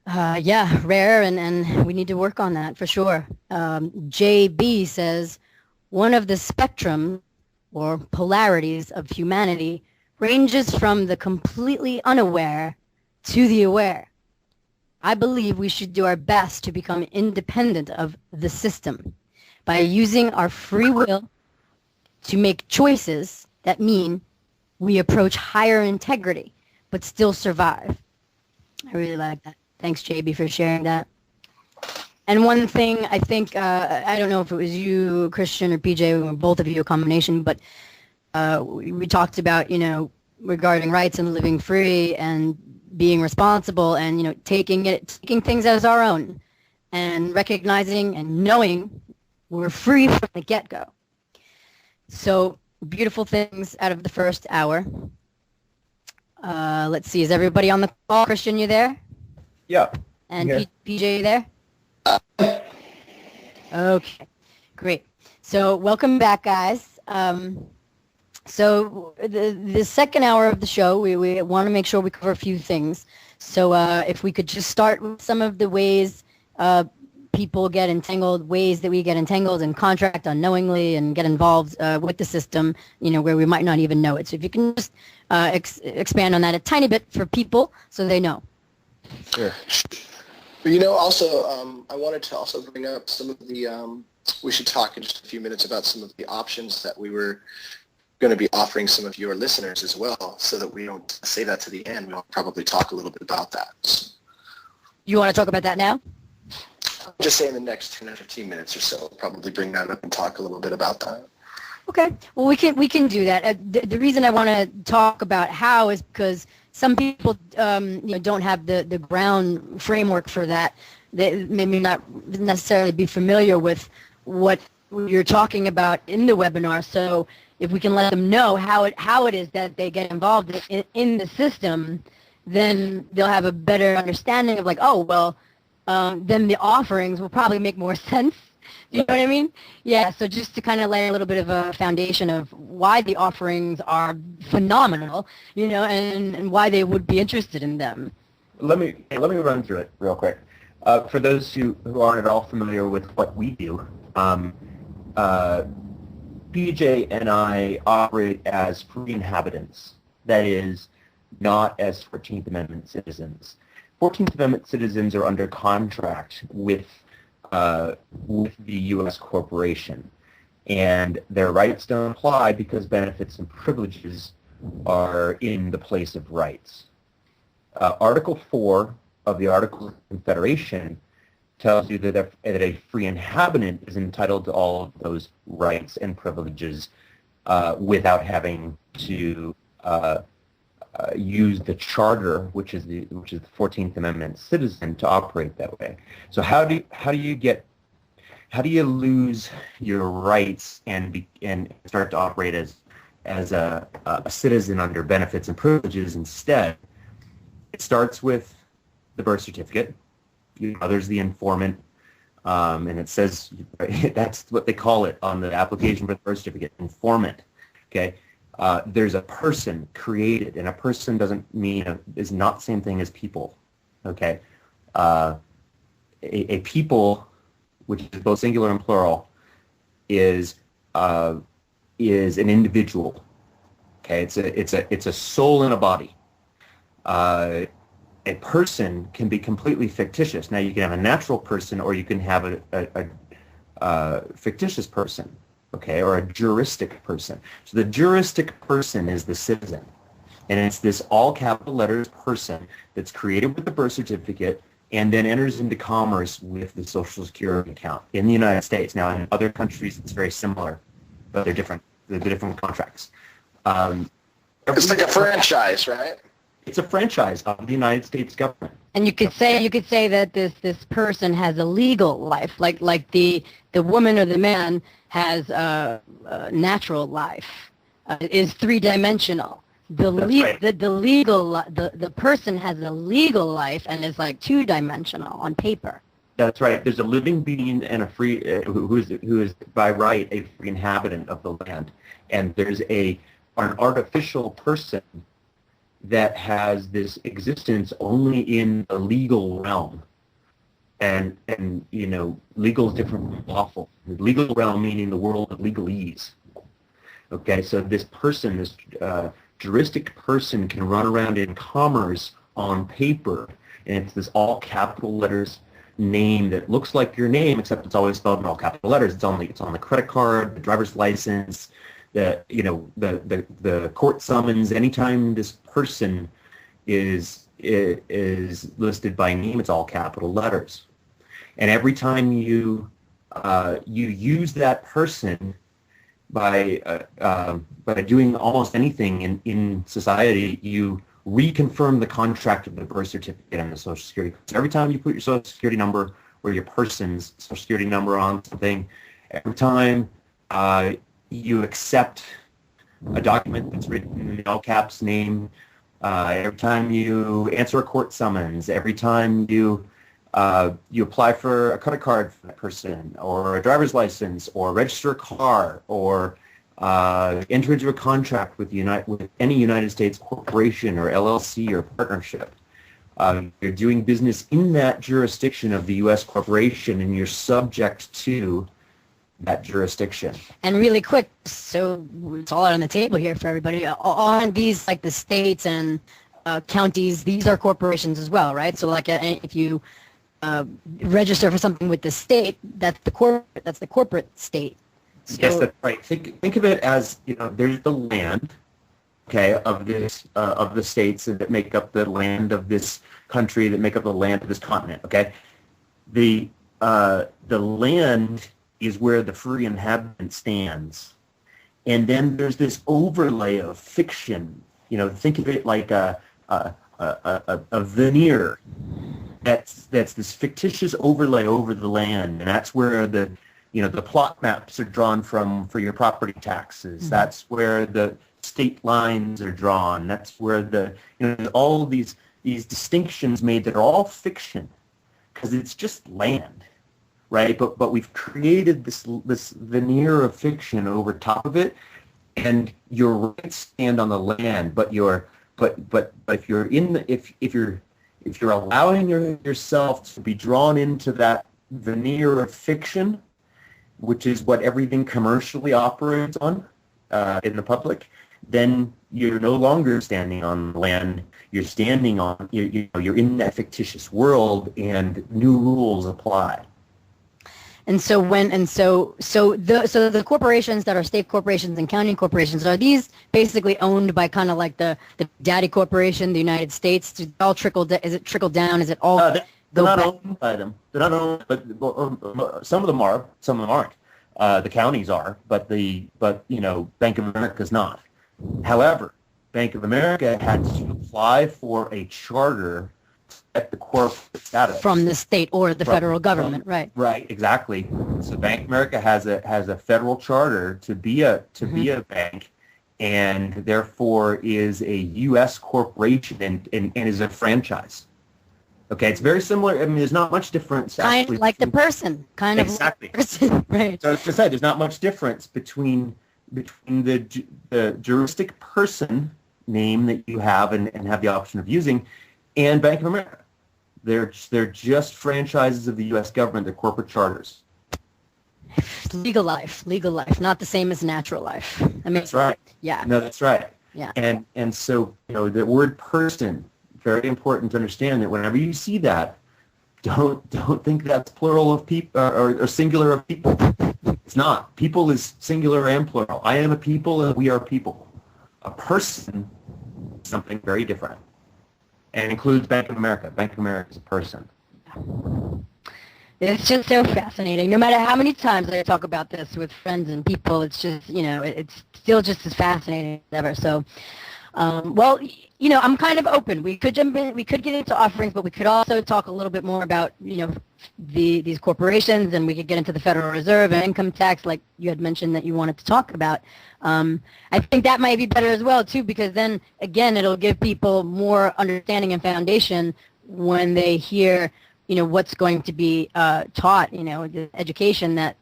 Yeah, rare, and we need to work on that for sure. JB says, one of the spectrum or polarities of humanity ranges from the completely unaware to the aware. I believe we should do our best to become independent of the system by using our free will to make choices that mean we approach higher integrity but still survive. I really like that. Thanks, JB, for sharing that. And one thing I think, I don't know if it was you, Christian, or PJ, or both of you, a combination, but we talked about, regarding rights and living free and being responsible and, taking things as our own and recognizing and knowing we're free from the get-go. So beautiful things out of the first hour. Let's see, is everybody on the call? Christian, you there? Yeah. And PJ, you there? Okay, great. So welcome back, guys. So the second hour of the show, we want to make sure we cover a few things. So if we could just start with some of the ways people get entangled, ways that we get entangled and contract unknowingly and get involved with the system, where we might not even know it. So if you can just expand on that a tiny bit for people so they know. Sure. Also, I wanted to also bring up some of the, we should talk in just a few minutes about some of the options that we were going to be offering some of your listeners as well, so that we don't say that to the end. We'll probably talk a little bit about that. You want to talk about that now? Just say in the next 10 or 15 minutes or so, we'll probably bring that up and talk a little bit about that. Okay. Well, we can do that. The reason I want to talk about how is because some people, don't have the ground framework for that. They maybe not necessarily be familiar with what you're talking about in the webinar. So if we can let them know how it is that they get involved in the system, then they'll have a better understanding of then the offerings will probably make more sense. You know what I mean? Yeah, so just to kind of lay a little bit of a foundation of why the offerings are phenomenal, and why they would be interested in them. Let me run through it real quick. For those who aren't at all familiar with what we do, PJ and I operate as free inhabitants. That is, not as 14th Amendment citizens. 14th Amendment citizens are under contract with the U.S. corporation, and their rights don't apply because benefits and privileges are in the place of rights. Article 4 of the Articles of Confederation tells you that a free inhabitant is entitled to all of those rights and privileges without having to use the charter, which is the 14th Amendment citizen, to operate that way. So how do you lose your rights and start to operate as a citizen under benefits and privileges instead? It starts with the birth certificate. There's the informant, and it says that's what they call it on the application for the birth certificate, informant. Okay. There's a person created, and a person is not the same thing as people. Okay, a people, which is both singular and plural, is an individual. Okay, it's a soul in a body. A person can be completely fictitious. Now you can have a natural person, or you can have a fictitious person. Okay, or a juristic person. So the juristic person is the citizen. And it's this all capital letters person that's created with the birth certificate and then enters into commerce with the Social Security account in the United States. Now, in other countries, it's very similar. but they're different. They're different contracts. It's like a franchise, right? It's a franchise of the United States government. And you could say that this person has a legal life, like the woman or the man has a natural life, is three-dimensional. The person has a legal life and is like two-dimensional on paper. That's right. There's a living being and a free who is by right a free inhabitant of the land, and there's an artificial person that has this existence only in the legal realm. And legal is different from lawful. The legal realm meaning the world of legalese. Okay, so this person, this juristic person can run around in commerce on paper, and it's this all capital letters name that looks like your name, except it's always spelled in all capital letters. It's on the credit card, the driver's license, the court summons. Anytime this person is listed by name, it's all capital letters. And every time you use that person by doing almost anything in society, you reconfirm the contract of the birth certificate and the Social Security. So every time you put your Social Security number or your person's Social Security number on something, every time you accept a document that's written in all caps name, every time you answer a court summons, every time you apply for a credit card for that person, or a driver's license, or register a car, or enter into a contract with any United States corporation or LLC or partnership. You're doing business in that jurisdiction of the U.S. corporation, and you're subject to that jurisdiction. And really quick, so it's all out on the table here for everybody. On these, like the states and counties, these are corporations as well, right? So like if you register for something with the state, that's the corporate state. So, yes, that's right. Think of it as, there's the land, okay, of the states that make up the land of this country, that make up the land of this continent, okay? The land is where the free inhabitant stands. And then there's this overlay of fiction. Think of it like a veneer that's this fictitious overlay over the land, and that's where the plot maps are drawn from for your property taxes. Mm-hmm. That's where the state lines are drawn. That's where all these distinctions made that are all fiction, because it's just land, right? But we've created this veneer of fiction over top of it, and your rights stand on the land. But if you're allowing yourself to be drawn into that veneer of fiction, which is what everything commercially operates on in the public, then you're no longer standing on land. You're standing on, you're in that fictitious world, and new rules apply. And so the corporations that are state corporations and county corporations, are these basically owned by kind of like the daddy corporation, the United States? Does it all trickle? Is it trickle down? Is it all? They're not owned by them. They're not owned, but some of them are. Some of them aren't. The counties are, but Bank of America is not. However, Bank of America had to apply for a charter at the corporate status from the state or the federal government, right? Right, exactly. So Bank of America has a federal charter to be a bank, and therefore is a U.S. corporation and is a franchise. Okay, it's very similar. I mean, there's not much difference. Kind of like the person, kind of exactly. Like the person, right? So as I said, there's not much difference between the juristic person name that you have and have the option of using, and Bank of America. They're just franchises of the U.S. government. They're corporate charters. Legal life, not the same as natural life. I mean, that's right. Yeah. No, that's right. Yeah. And so the word person, very important to understand that whenever you see that, don't think that's plural of people or singular of people. It's not. People is singular and plural. I am a people and we are people. A person is something very different. And includes Bank of America. Bank of America is a person. It's just so fascinating. No matter how many times I talk about this with friends and people, it's just, it's still just as fascinating as ever. So, well, I'm kind of open. We could jump in, we could get into offerings, but we could also talk a little bit more about, these corporations, and we could get into the Federal Reserve and income tax, like you had mentioned that you wanted to talk about. I think that might be better as well, too, because then, again, it'll give people more understanding and foundation when they hear, what's going to be taught, the education that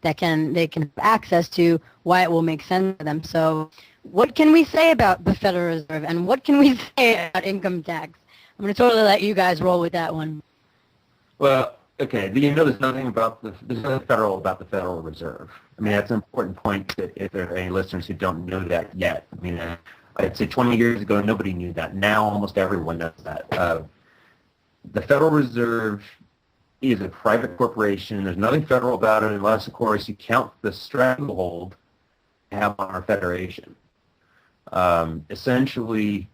they can have access to, why it will make sense to them. So what can we say about the Federal Reserve, and what can we say about income tax? I'm going to totally let you guys roll with that one. Well, okay, there's nothing federal about the Federal Reserve. I mean, that's an important point that if there are any listeners who don't know that yet. I mean, I'd say 20 years ago, nobody knew that. Now almost everyone knows that. The Federal Reserve is a private corporation. There's nothing federal about it unless, of course, you count the stranglehold we have on our federation. Essentially,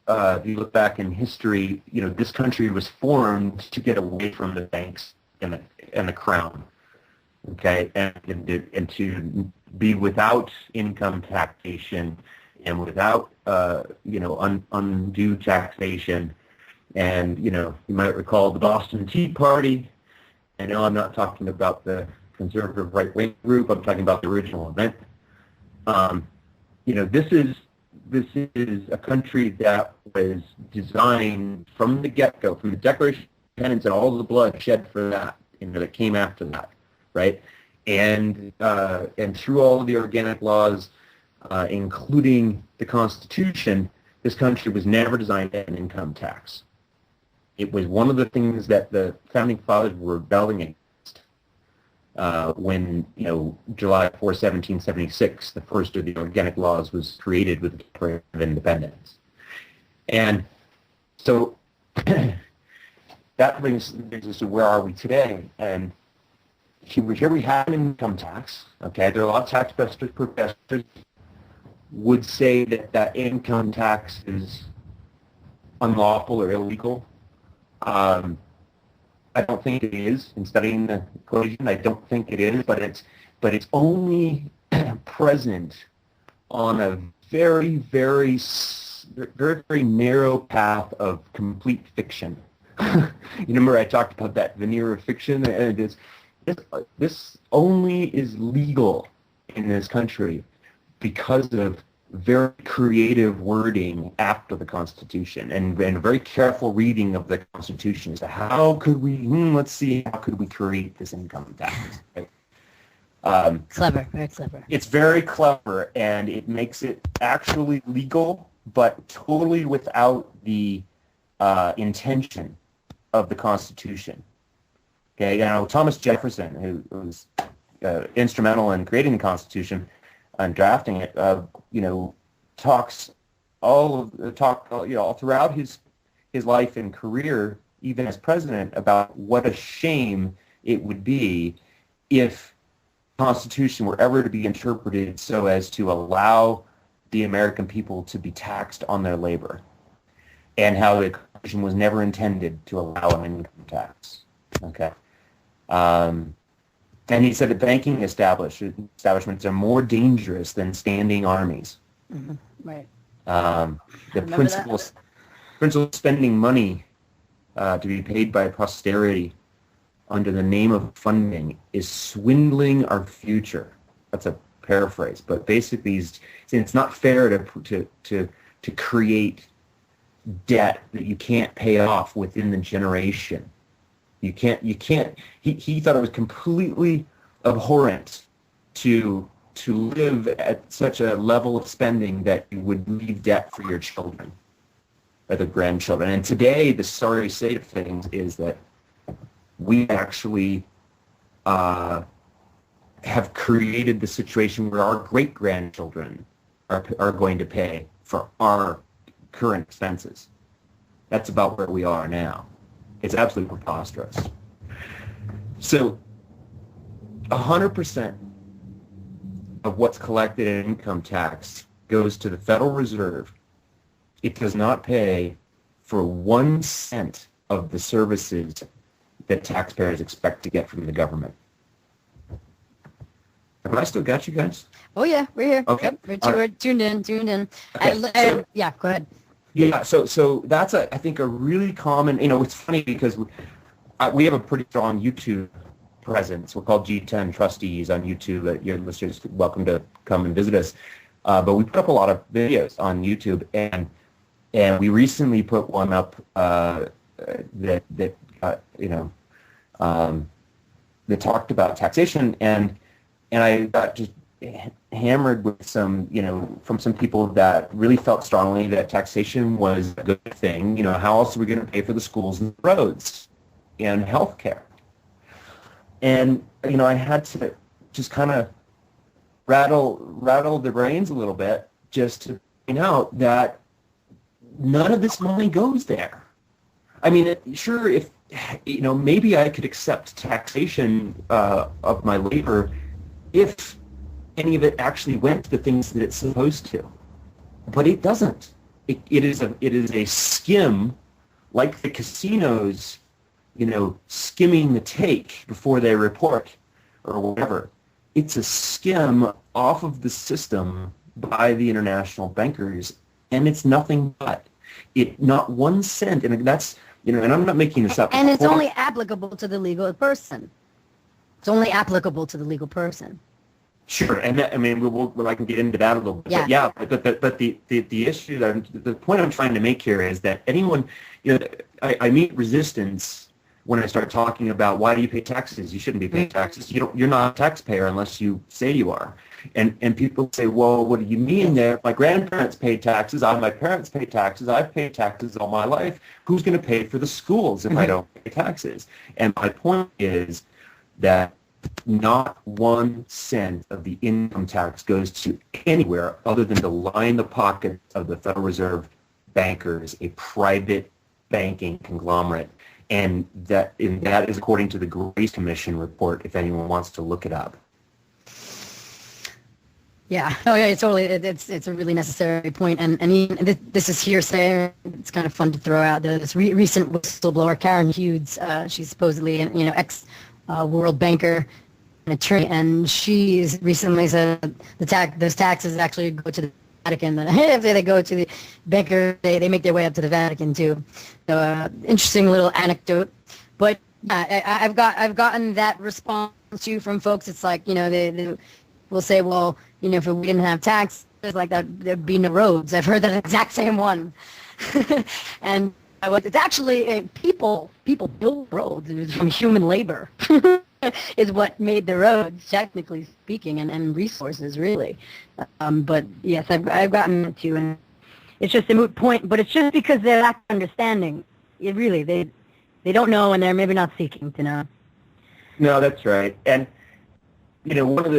if you look back in history, this country was formed to get away from the banks and the crown, okay, and to be without income taxation and without, undue taxation. And, you might recall the Boston Tea Party. I know I'm not talking about the conservative right-wing group. I'm talking about the original event. This is a country that was designed from the get-go, from the Declaration of Independence and all the blood shed for that, that came after that, right? And through all of the organic laws, including the Constitution, this country was never designed to have an income tax. It was one of the things that the founding fathers were rebelling against when, July 4, 1776, the first of the organic laws was created with the Declaration of Independence. And so that brings us to where are we today? And here we have an income tax. Okay, there are a lot of tax professors would say that income tax is unlawful or illegal. I don't think it is. In studying the equation, I don't think it is, but it's only present on a very, very, very, very narrow path of complete fiction. You remember I talked about that veneer of fiction, and this only is legal in this country because of very creative wording after the Constitution and a very careful reading of the Constitution as to how could we, how could we create this income tax? Right? Clever, very clever. It's very clever, and it makes it actually legal, but totally without the intention of the Constitution. Okay, Thomas Jefferson, who was instrumental in creating the Constitution and drafting it, talks all throughout his life and career, even as president, about what a shame it would be if the Constitution were ever to be interpreted so as to allow the American people to be taxed on their labor, and how the Constitution was never intended to allow an income tax. Okay. And he said that banking establishments are more dangerous than standing armies. Mm-hmm. Right. The principle of spending money to be paid by posterity under the name of funding is swindling our future. That's a paraphrase, but basically, it's not fair to create debt that you can't pay off within the generation. You can't. He thought it was completely abhorrent to live at such a level of spending that you would leave debt for your children or the grandchildren. And today, the sorry state of things is that we actually have created the situation where our great-grandchildren are going to pay for our current expenses. That's about where we are now. It's absolutely preposterous. So 100% of what's collected in income tax goes to the Federal Reserve. It does not pay for 1 cent of the services that taxpayers expect to get from the government. Have I still got you guys? Oh yeah, we're here. Okay. Yep, we're tuned in. Okay. Yeah, go ahead. Yeah, so that's I think a really common, it's funny because we have a pretty strong YouTube presence. We're called GTEN Trustees on YouTube. Your listeners are welcome to come and visit us. But we put up a lot of videos on YouTube, and we recently put one up that talked about taxation, and I got just hammered with some, from some people that really felt strongly that taxation was a good thing. How else are we going to pay for the schools and the roads and health care? And, I had to just kind of rattle the brains a little bit just to point out that none of this money goes there. I mean, sure, if, maybe I could accept taxation of my labor if any of it actually went to the things that it's supposed to. But it doesn't. It is a skim, like the casinos, skimming the take before they report or whatever. It's a skim off of the system by the international bankers, and it's nothing but. Not 1 cent, and that's, and I'm not making this up. And it's only applicable to the legal person. It's only applicable to the legal person. Sure, and that, I can get into that a little bit. Yeah. But the issue, the point I'm trying to make here is that anyone, I meet resistance when I start talking about why do you pay taxes? You shouldn't be paying taxes. You're not a taxpayer unless you say you are. And people say, well, what do you mean there? My grandparents paid taxes. My parents paid taxes. I've paid taxes all my life. Who's going to pay for the schools if I don't pay taxes? And my point is that not 1 cent of the income tax goes to anywhere other than to line the pockets of the Federal Reserve bankers, a private banking conglomerate. And that is according to the Grace Commission report, if anyone wants to look it up. Yeah. Oh, yeah. It's a really necessary point, and this is hearsay. It's kind of fun to throw out there. This recent whistleblower, Karen Hughes, she's supposedly ex World Banker, an attorney, and she's recently said those taxes actually go to the Vatican. And if they go to the banker, they make their way up to the Vatican too. So interesting little anecdote, but I've gotten that response too from folks. It's like they will say, well, if we didn't have taxes like that, there'd be no roads. I've heard that exact same one. And it's actually people build roads. It was from human labor is what made the roads, technically speaking, and resources really. But yes, I've gotten it too, and it's just a moot point. But it's just because they lack understanding. They don't know, and they're maybe not seeking to know. No, that's right. And one of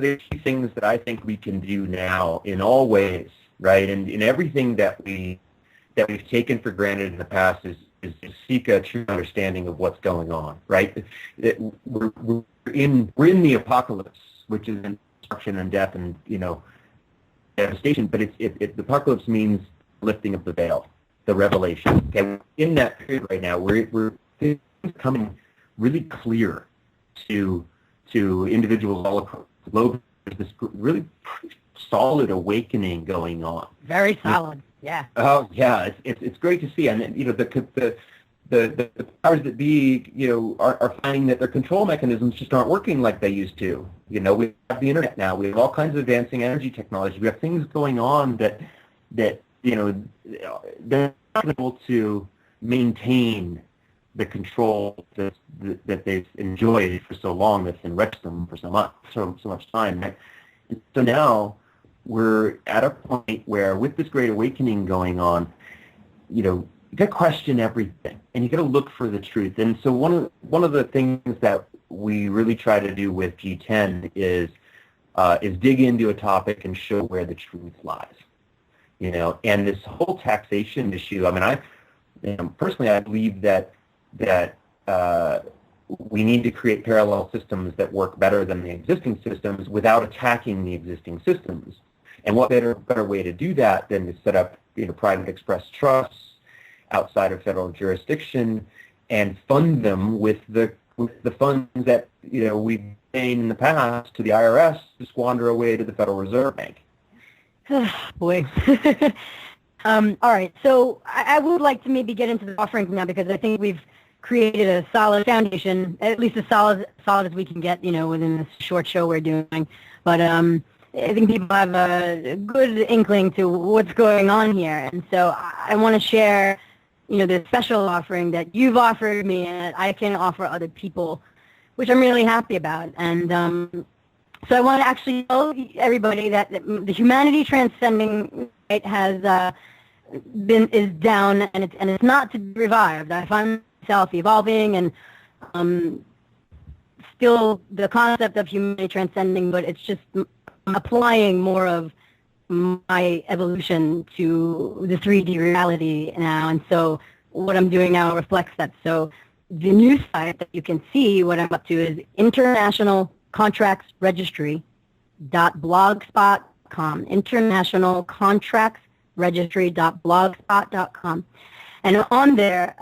the key things that I think we can do now in all ways, right, and in everything that we've taken for granted in the past is to seek a true understanding of what's going on, right? We're in the apocalypse, which is destruction and death and devastation. But the apocalypse means lifting of the veil, the revelation. Okay, in that period right now, we're becoming really clear to individuals all across the globe. There's this really pretty solid awakening going on. Very solid. Yeah. Oh yeah, it's great to see, and the powers that be are finding that their control mechanisms just aren't working like they used to. We have the internet now. We have all kinds of advancing energy technology. We have things going on that they're not able to maintain the control that they've enjoyed for so long, that's enriched them for so much time. And so now we're at a point where, with this great awakening going on, you got to question everything, and you got to look for the truth. And so one of the things that we really try to do with GTEN is dig into a topic and show where the truth lies. And this whole taxation issue. I personally, I believe that we need to create parallel systems that work better than the existing systems without attacking the existing systems. And what better way to do that than to set up private express trusts outside of federal jurisdiction and fund them with the funds that we've paid in the past to the IRS to squander away to the Federal Reserve Bank. Boy. All right, so I would like to maybe get into the offerings now, because I think we've created a solid foundation, at least as solid as we can get, within this short show we're doing. But I think people have a good inkling to what's going on here, and so I want to share, the special offering that you've offered me and that I can offer other people, which I'm really happy about. And so I want to actually tell everybody that the humanity transcending right is down, and it's not to be revived. I find myself evolving and still the concept of humanity transcending, but it's just applying more of my evolution to the 3D reality now, and so what I'm doing now reflects that. So the new site that you can see what I'm up to is internationalcontractsregistry.blogspot.com, internationalcontractsregistry.blogspot.com, and on there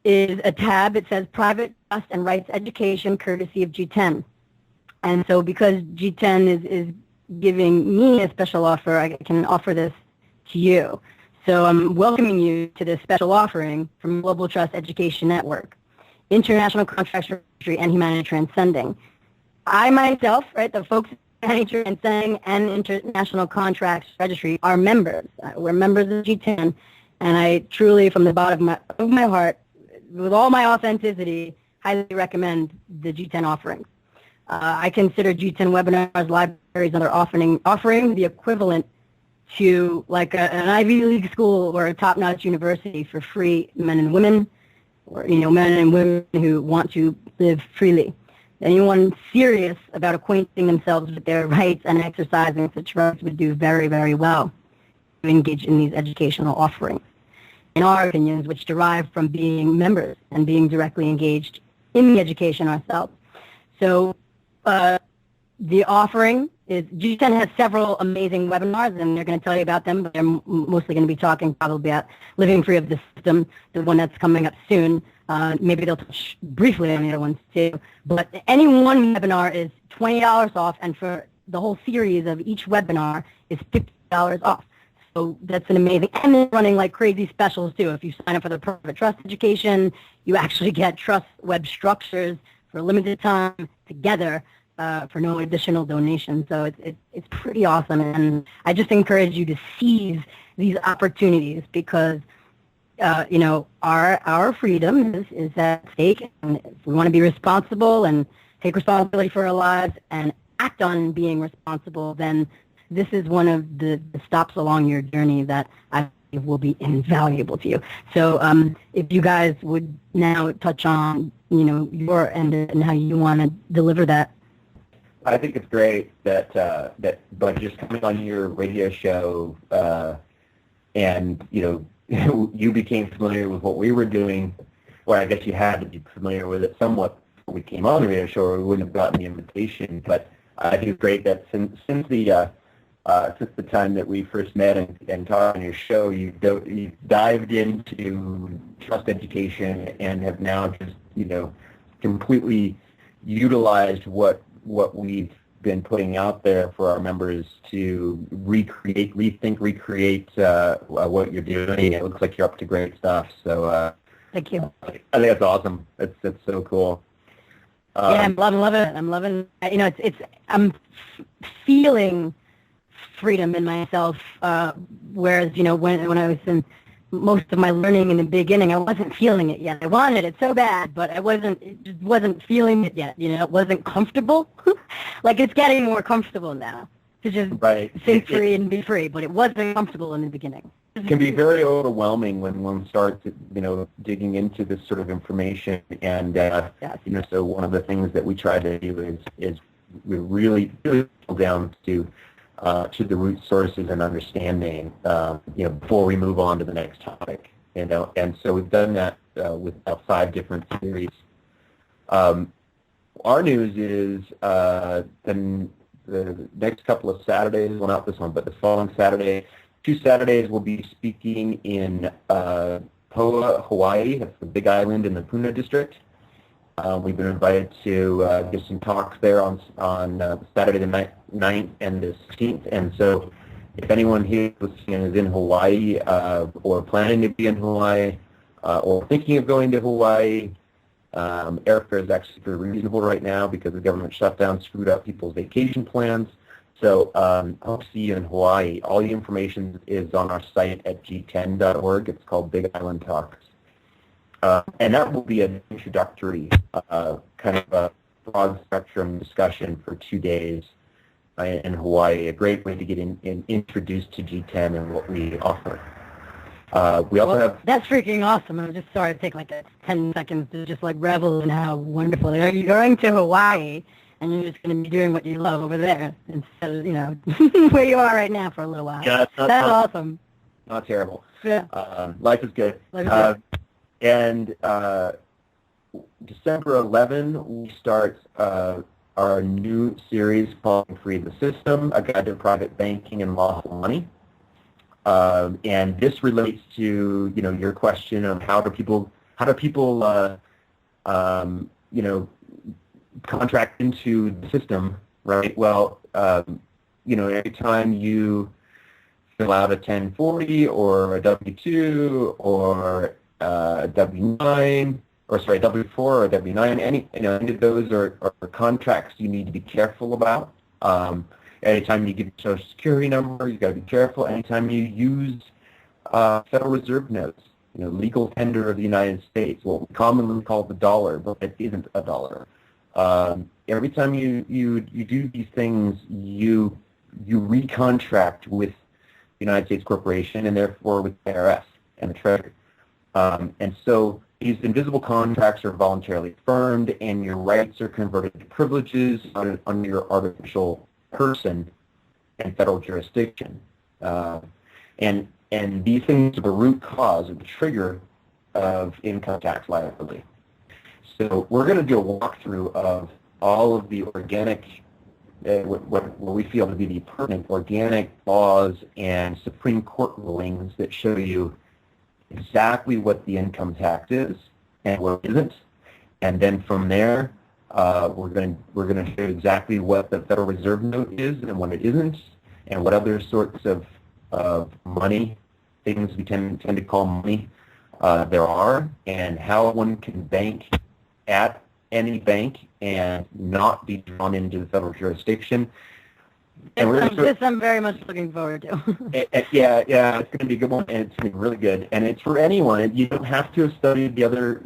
is a tab. It says Private Trust and Rights Education, courtesy of GTEN. And so because GTEN is giving me a special offer, I can offer this to you. So I'm welcoming you to this special offering from Global Trust Education Network, International Contracts Registry, and Humanity Transcending. I myself, the folks at Humanity Transcending and International Contracts Registry are members. We're members of GTEN, and I truly, from the bottom of my heart, with all my authenticity, highly recommend the GTEN offerings. I consider GTEN webinars, libraries, and other offering the equivalent to like an Ivy League school or a top-notch university for free men and women, or men and women who want to live freely. Anyone serious about acquainting themselves with their rights and exercising such rights would do very, very well to engage in these educational offerings, in our opinions, which derive from being members and being directly engaged in the education ourselves. So the offering is, GTEN has several amazing webinars, and they're going to tell you about them, but they're mostly going to be talking probably about living free of the system, the one that's coming up soon. Maybe they'll touch briefly on the other ones too. But any one webinar is $20 off, and for the whole series of each webinar is $50 off. So that's an amazing, and they're running like crazy specials too. If you sign up for the private trust education, you actually get trust web structures for a limited time together for no additional donation. So it's pretty awesome, and I just encourage you to seize these opportunities, because our freedom is at stake, and if we want to be responsible and take responsibility for our lives and act on being responsible, then this is one of the stops along your journey that I believe will be invaluable to you. So if you guys would now touch on, your end and how you want to deliver that. I think it's great that by just coming on your radio show and you became familiar with what we were doing, or I guess you had to be familiar with it somewhat before we came on the radio show, or we wouldn't have gotten the invitation. But I think it's great that since the time that we first met and talked on your show, you dived into trust education and have now just completely utilized what we've been putting out there for our members to recreate what you're doing. It looks like you're up to great stuff. So thank you. I think that's awesome. It's so cool. Yeah, I'm loving it. I'm loving it. I'm feeling freedom in myself, whereas when I was in most of my learning in the beginning, I wasn't feeling it yet. I wanted it so bad, but it just wasn't feeling it yet. It wasn't comfortable. Like, it's getting more comfortable now to just say free and be free, but it wasn't comfortable in the beginning. It can be very overwhelming when one starts, digging into this sort of information, and so one of the things that we try to do is we really drill down to the root sources and understanding, before we move on to the next topic, and so we've done that with about 5 different series. Our news is the next couple of Saturdays, well, not this one, but the following Saturday, 2 Saturdays, we'll be speaking in Kalapoa, Hawaii. That's the big island in the Puna district. We've been invited to give some talks there on Saturday the 9th and the 16th. And so if anyone here listening is in Hawaii or planning to be in Hawaii or thinking of going to Hawaii, airfare is actually pretty reasonable right now because the government shutdown screwed up people's vacation plans. So hope to see you in Hawaii. All the information is on our site at GTEN.org. It's called Big Island Talks. And that will be an introductory kind of a broad spectrum discussion for 2 days in Hawaii, a great way to get introduced to GTEN and what we offer. We also have... That's freaking awesome. I'm just sorry to take like 10 seconds to just like revel in how wonderful it is. You're going to Hawaii and you're just going to be doing what you love over there instead of, you know, where you are right now for a little while. Yeah, that's awesome. Not terrible. Yeah. Life is good. Life is good. And December 11, we start our new series called Free the System, A Guide to Private Banking and Lawful Money. And this relates to, you know, your question on how do people you know, contract into the system, right? Well, you know, every time you fill out a 1040 or a W-2 or W-9, or sorry, W-4 or W-9, any of those are contracts you need to be careful about. Anytime you give your Social Security number, you've got to be careful. Anytime you use Federal Reserve notes, you know, legal tender of the United States, what we commonly call the dollar, but it isn't a dollar. Every time you do these things, you recontract with the United States Corporation and therefore with the IRS and the Treasury. And so these invisible contracts are voluntarily affirmed, and your rights are converted to privileges under your artificial person and federal jurisdiction. And these things are the root cause or the trigger of income tax liability. So we're going to do a walkthrough of all of the organic, what we feel to be the pertinent organic laws and Supreme Court rulings that show you exactly what the income tax is and what it isn't, and then from there we're going to show you exactly what the Federal Reserve note is and what it isn't, and what other sorts of money, things we tend to call money, there are, and how one can bank at any bank and not be drawn into the federal jurisdiction. And this I'm very much looking forward to. Yeah, it's going to be a good one, and it's going to be really good. And it's for anyone. You don't have to have studied the other,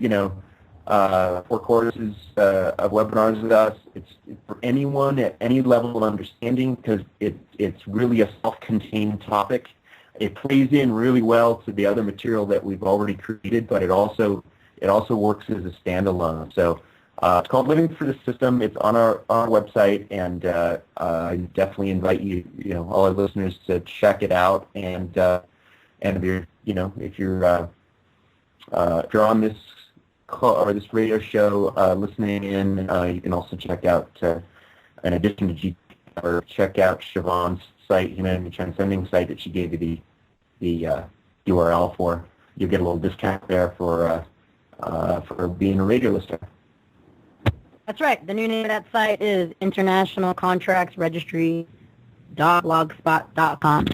4 courses of webinars with us. It's for anyone at any level of understanding because it's really a self-contained topic. It plays in really well to the other material that we've already created, but it also works as a standalone. So. It's called Living Through the System. It's on our website, and I definitely invite you, all our listeners to check it out. And if you're, if you're on this call or this radio show listening in, you can also check out, in addition to GT, or check out Siobhan's site, Humanity Transcending site that she gave you the URL for. You'll get a little discount there for being a radio listener. That's right. The new name of that site is internationalcontractsregistry.blogspot.com.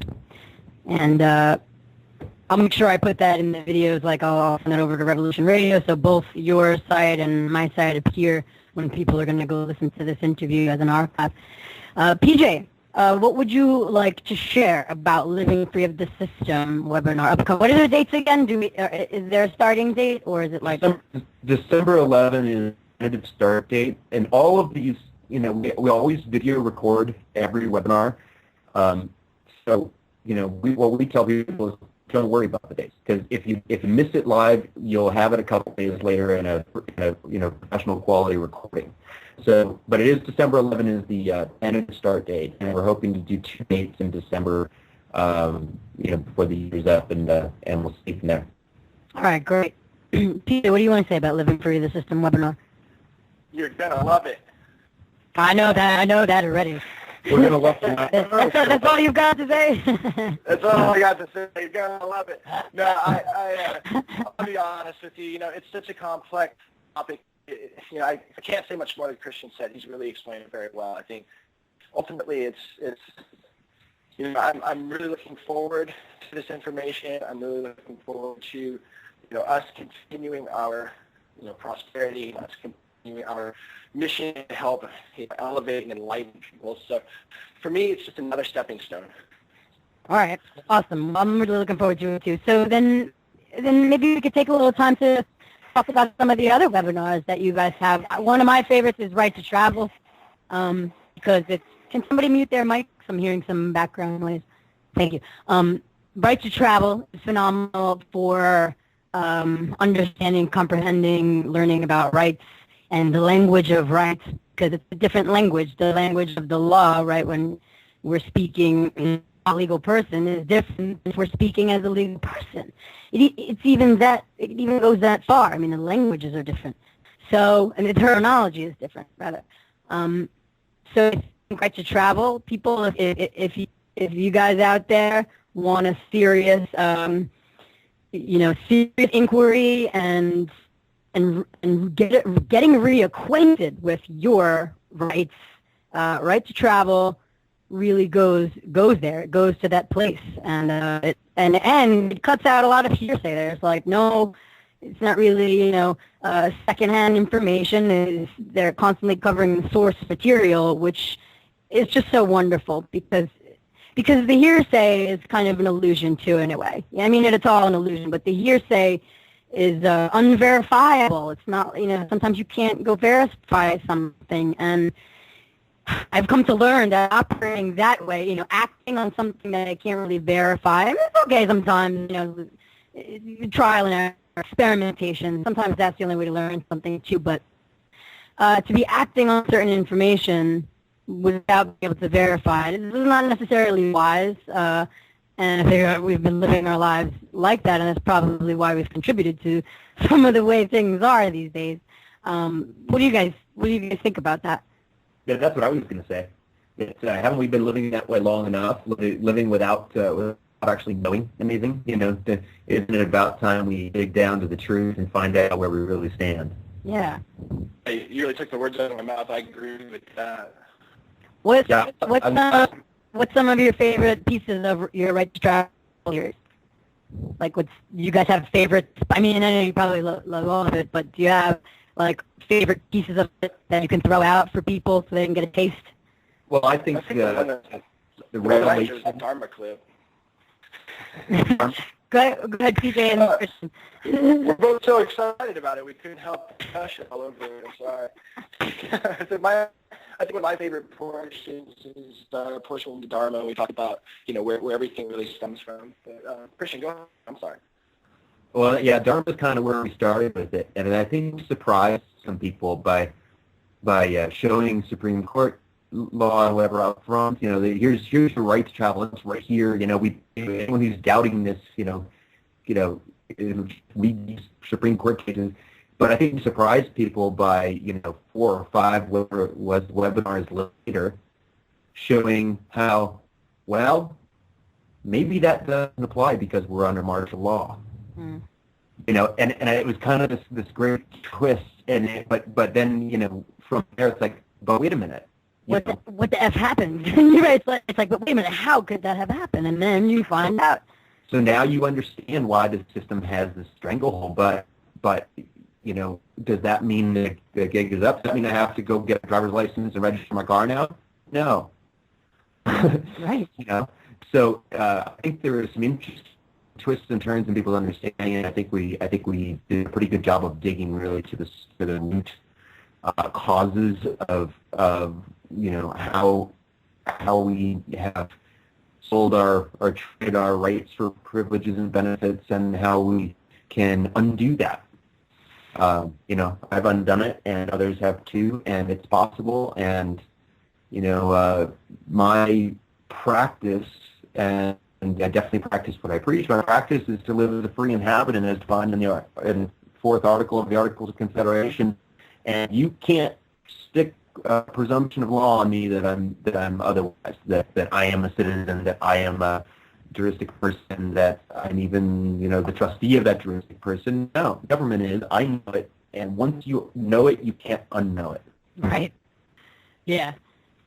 And I'll make sure I put that in the videos, like I'll send it over to Revolution Radio, so both your site and my site appear when people are going to go listen to this interview as an archive. PJ, what would you like to share about Living Free of the System webinar? What are the dates again? Is there a starting date, or is it like... December 11 is start date, and all of these, we always video record every webinar. So, what we tell people is don't worry about the dates, because if you miss it live, you'll have it a couple days later in a professional quality recording. So, but it is December 11 is the tentative start date, and we're hoping to do 2 dates in December, before the year's up, and we'll see from there. All right, great. Peter, what do you want to say about Living Free of the System webinar? You're gonna love it. I know that already. We're going to love that. That's all you've got to say? That's all I got to say. You're going to love it. No, I'll be honest with you. It's such a complex topic. I can't say much more than Christian said. He's really explained it very well. I think ultimately it's I'm really looking forward to this information. I'm really looking forward to, us continuing our, prosperity, us continuing our mission to help elevate and enlighten people. So for me, it's just another stepping stone. All right. Awesome. I'm really looking forward to it too. So then maybe we could take a little time to talk about some of the other webinars that you guys have. One of my favorites is Right to Travel, because can somebody mute their mics? I'm hearing some background noise. Thank you. Right to Travel is phenomenal for understanding, comprehending, learning about rights and the language of rights, because it's a different language. The language of the law, right, when we're speaking as a legal person is different if we're speaking as a legal person. It even goes that far. I mean, the languages are different. So, and the terminology is different, rather. So Right to Travel, people, if you guys out there want a serious, serious inquiry and getting reacquainted with your rights, Right to Travel really goes there. It goes to that place, and it cuts out a lot of hearsay. There's like no. It's not really, secondhand information. They're constantly covering the source material, which is just so wonderful because the hearsay is kind of an illusion too, in a way. I mean, it's all an illusion, but the hearsay is unverifiable. It's not, sometimes you can't go verify something, and I've come to learn that operating that way, acting on something that I can't really verify. I mean, it's okay sometimes, trial and error. Experimentation. Sometimes that's the only way to learn something too, but to be acting on certain information without being able to verify it is not necessarily wise, and I figure we've been living our lives like that, and that's probably why we've contributed to some of the way things are these days. What do you guys think about that? Yeah, that's what I was going to say. Haven't we been living that way long enough, living without actually knowing anything? Isn't it about time we dig down to the truth and find out where we really stand? Yeah. Hey, you really took the words out of my mouth. I agree with that. What's some of your favorite pieces of your Right to Travel series? Like, you guys have favorites? I mean, I know you probably love all of it, but do you have like favorite pieces of it that you can throw out for people so they can get a taste? Well, I think the revelation is the Dharma clip. Go ahead, PJ and Christian. We're both so excited about it, we couldn't help the discussion all over it. I'm sorry. I think one of my favorite portions is the portion of the Dharma. We talk about, where everything really stems from. But, Christian, go ahead. I'm sorry. Well, yeah, Dharma is kind of where we started with it, and I think we surprised some people by showing Supreme Court law and whatever up front. Here's your right to travel. It's right here. Anyone who's doubting this, read these Supreme Court cases. But I think we surprised people by 4 or 5 whatever it was webinars later, showing how maybe that doesn't apply because we're under martial law. Mm. And it was kind of this great twist. But then from there it's like, but wait a minute. What the F happened? Right, it's like, but wait a minute, how could that have happened? And then you find out. So now you understand why the system has this stranglehold, but does that mean the gig is up? Does that mean I have to go get a driver's license and register my car now? No. Right. So I think there are some interesting twists and turns in people's understanding, and I think we did a pretty good job of digging really to the root causes of how we have sold or traded our rights for privileges and benefits, and how we can undo that. I've undone it, and others have too, and it's possible. And my practice, and I definitely practice what I preach. My practice is to live as a free inhabitant, as defined in the 4th article of the Articles of Confederation. And you can't stick presumption of law on me that I'm otherwise, that I am a citizen, that I am a juristic person, that I'm even, the trustee of that juristic person. No, government is. I know it, and once you know it, you can't unknow it. Right. Yeah.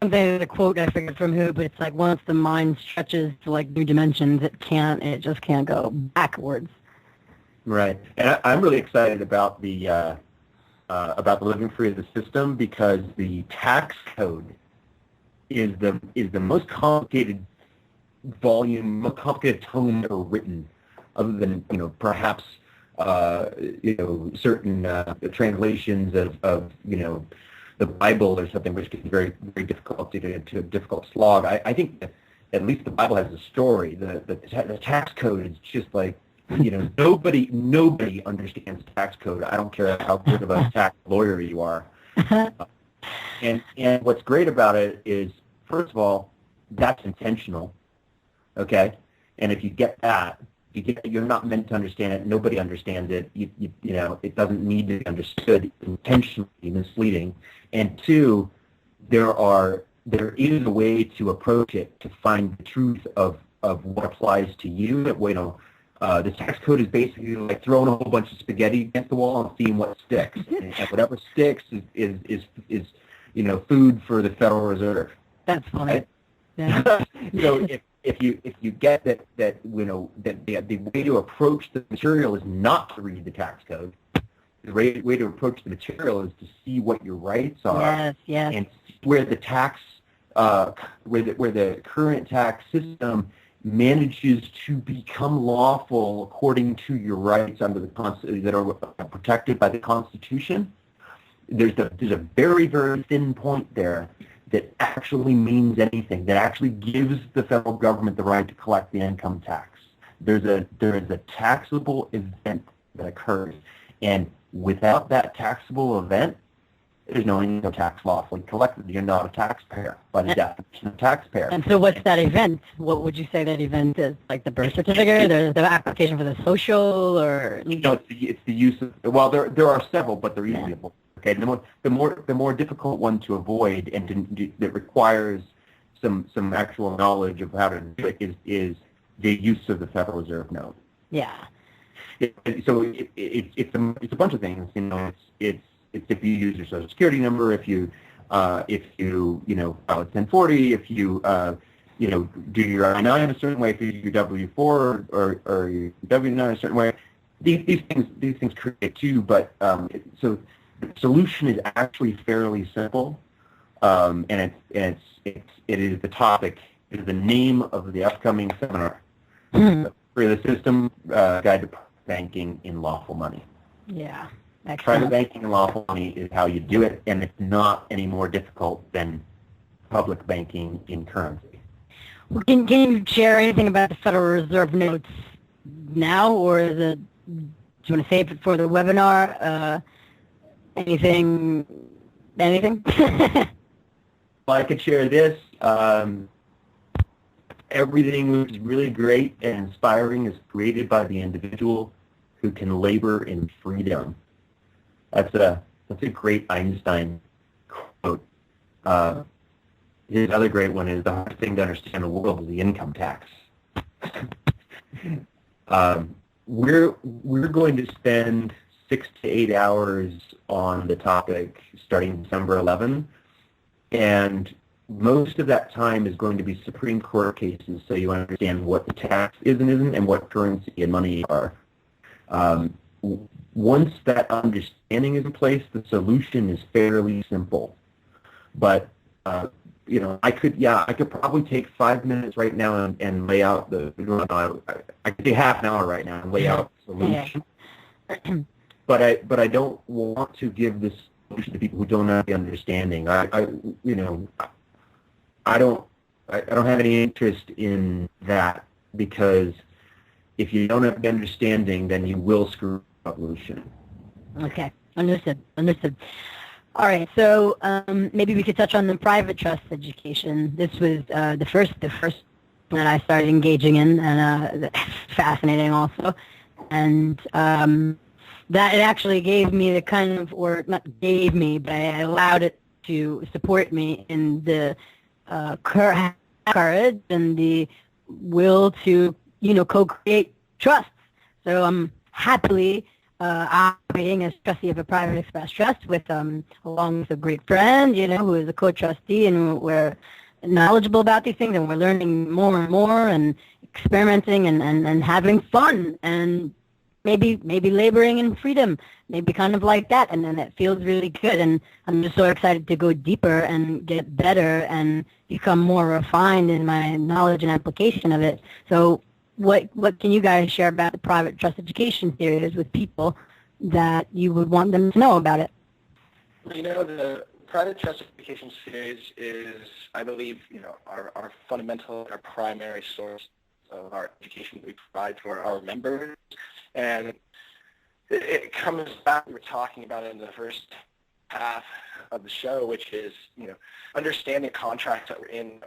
There's a quote I figured from who, but it's like once the mind stretches to like new dimensions, it just can't go backwards. Right, and I'm really excited about the living free of the system, because the tax code is the most complicated volume, most complicated tome ever written, other than perhaps certain translations of the Bible or something, which can be very, very difficult to a difficult slog. I think that at least the Bible has a story. The tax code is just like, nobody understands tax code. I don't care how good of a tax lawyer you are. And what's great about it is, first of all, that's intentional, okay? And if you get that, you're not meant to understand it. Nobody understands it. It doesn't need to be understood. It's intentionally misleading. And two, there is a way to approach it to find the truth of what applies to you. The tax code is basically like throwing a whole bunch of spaghetti against the wall and seeing what sticks. And whatever sticks is food for the Federal Reserve. That's funny. Right? Yeah. If you get that the way to approach the material is not to read the tax code. The way to approach the material is to see what your rights are. Yes. And where the tax where the current tax system manages to become lawful according to your rights under that are protected by the Constitution. There's a very, very thin point there that actually means anything, that actually gives the federal government the right to collect the income tax. There is a taxable event that occurs, and without that taxable event, there's no income tax lawfully collected. You're not a taxpayer by the definition of taxpayer. And so what's that event? What would you say that event is? Like the birth certificate, or the application for the social, or? It's the use of, well, there are several, but they're easily avoided. Okay, the more difficult one to avoid and that requires some actual knowledge of how to do it is the use of the Federal Reserve note. Yeah. It's a bunch of things. It's if you use your Social Security number, if you file a 1040, if you do your I-9 a certain way, if you do your W-4 or your W-9 a certain way. These things create too, but so the solution is actually fairly simple, and it is the topic, it is the name of the upcoming seminar. For the System Guide to Banking in Lawful Money. Yeah. Excellent. Private banking in lawful money is how you do it, and it's not any more difficult than public banking in currency. Well, can you share anything about the Federal Reserve notes now, or do you want to save it for the webinar? Anything? Well, I could share this. Everything which is really great and inspiring is created by the individual who can labor in freedom. That's a great Einstein quote. His other great one is, the hardest thing to understand in the world is the income tax. We're going to spend 6 to 8 hours on the topic starting December 11, and most of that time is going to be Supreme Court cases, so you understand what the tax is and isn't, and what currency and money are. Once that understanding is in place, the solution is fairly simple. But I could probably take 5 minutes right now and lay out I could take half an hour right now and lay out the solution. But I don't want to give this solution to people who don't have the understanding. I don't have any interest in that, because if you don't have the understanding, then you will screw up the solution. Okay, understood. All right, so maybe we could touch on the private trust education. This was the first that I started engaging in, and fascinating also. And that it actually gave me the kind of, or not gave me, but I allowed it to support me in the courage and the will to, co-create trust. So I'm happily operating as trustee of a private express trust along with a great friend, who is a co-trustee, and we're knowledgeable about these things, and we're learning more and more and experimenting and having fun and maybe laboring in freedom, maybe kind of like that, and then it feels really good, and I'm just so excited to go deeper and get better and become more refined in my knowledge and application of it. So what can you guys share about the private trust education series with people that you would want them to know about it? The private trust education series is, I believe, our fundamental, our primary source of our education we provide for our members. And it comes back, we were talking about it in the first half of the show, which is, understanding contracts that we're in,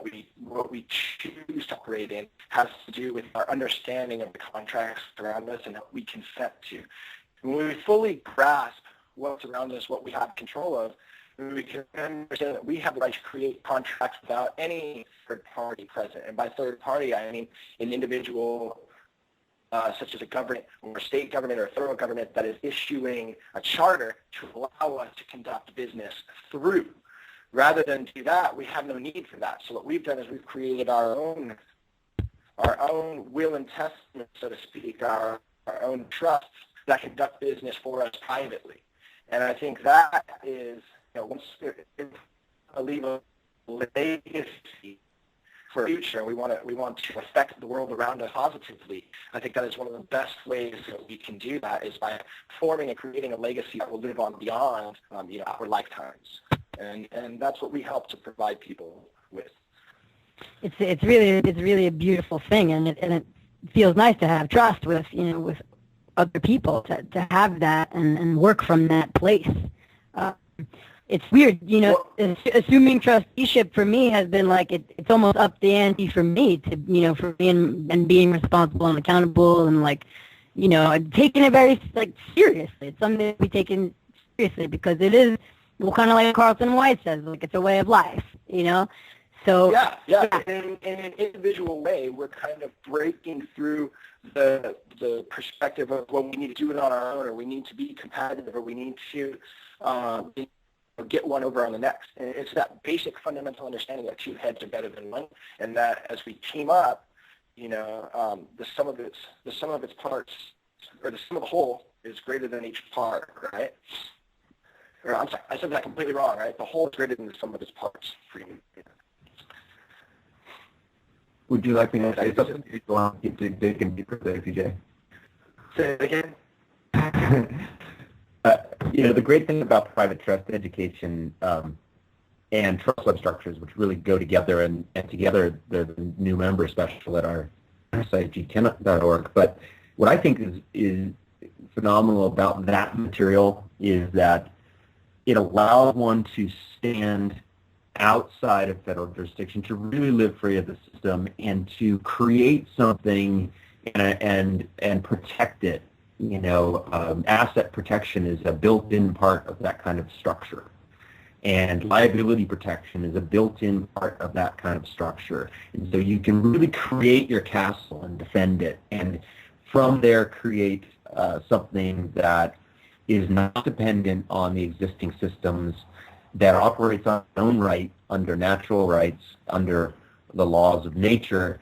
what we choose to operate in has to do with our understanding of the contracts around us and what we consent to. And when we fully grasp what's around us, what we have control of, we can understand that we have the right to create contracts without any third party present. And by third party, I mean an individual such as a government or a state government or a federal government that is issuing a charter to allow us to conduct business through. Rather than do that, we have no need for that. So what we've done is we've created our own will and testament, so to speak, our own trusts that conduct business for us privately. And I think that is, once I leave a legacy for the future, we want to affect the world around us positively. I think that is one of the best ways that we can do that is by forming and creating a legacy that will live on beyond our lifetimes. And that's what we help to provide people with. It's really a beautiful thing, and it feels nice to have trust with with other people to have that and work from that place. It's weird, assuming trusteeship for me has been like it's almost up the ante for me to for being responsible and accountable and taking it very seriously. It's something to be taken seriously because it is kind of like Carlton White says, it's a way of life, So yeah. In an individual way, we're kind of breaking through the perspective of we need to do it on our own, or we need to be competitive, or we need to get one over on the next. And it's that basic fundamental understanding that two heads are better than one, and that as we team up, the sum of its parts, or the sum of the whole, is greater than each part, right? Or I'm sorry, I said that completely wrong, right? The whole is greater than the sum of its parts. Would you like me to say something? You want to keep digging deeper there, CJ? Say it again. The great thing about private trust education and trust substructures, which really go together, and together they're the new member special at our site, GTEN.org. But what I think is phenomenal about that material is that it allows one to stand outside of federal jurisdiction, to really live free of the system, and to create something and protect it. Asset protection is a built-in part of that kind of structure, and liability protection is a built-in part of that kind of structure. And so you can really create your castle and defend it, and from there create something that is not dependent on the existing systems, that operates on its own right, under natural rights, under the laws of nature,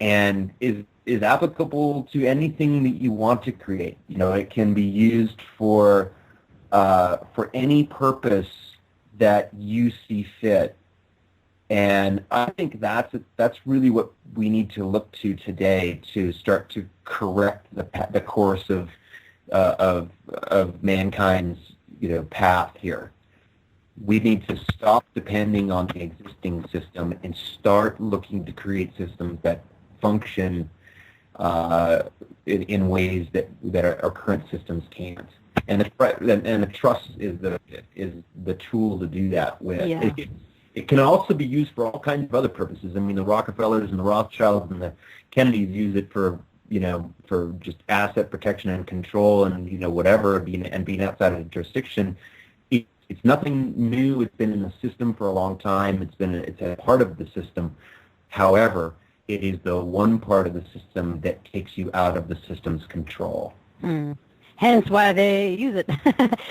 and is applicable to anything that you want to create. It can be used for any purpose that you see fit. And I think that's really what we need to look to today to start to correct the course of mankind's path here. We need to stop depending on the existing system and start looking to create systems that function in ways that our current systems can't. And the trust is the tool to do that with. Yeah. It can also be used for all kinds of other purposes. I mean, the Rockefellers and the Rothschilds and the Kennedys use it for just asset protection and control and whatever, being outside of the jurisdiction. It It's nothing new. It's been in the system for a long time. It's a part of the system. However, it is the one part of the system that takes you out of the system's control. Hence why they use it.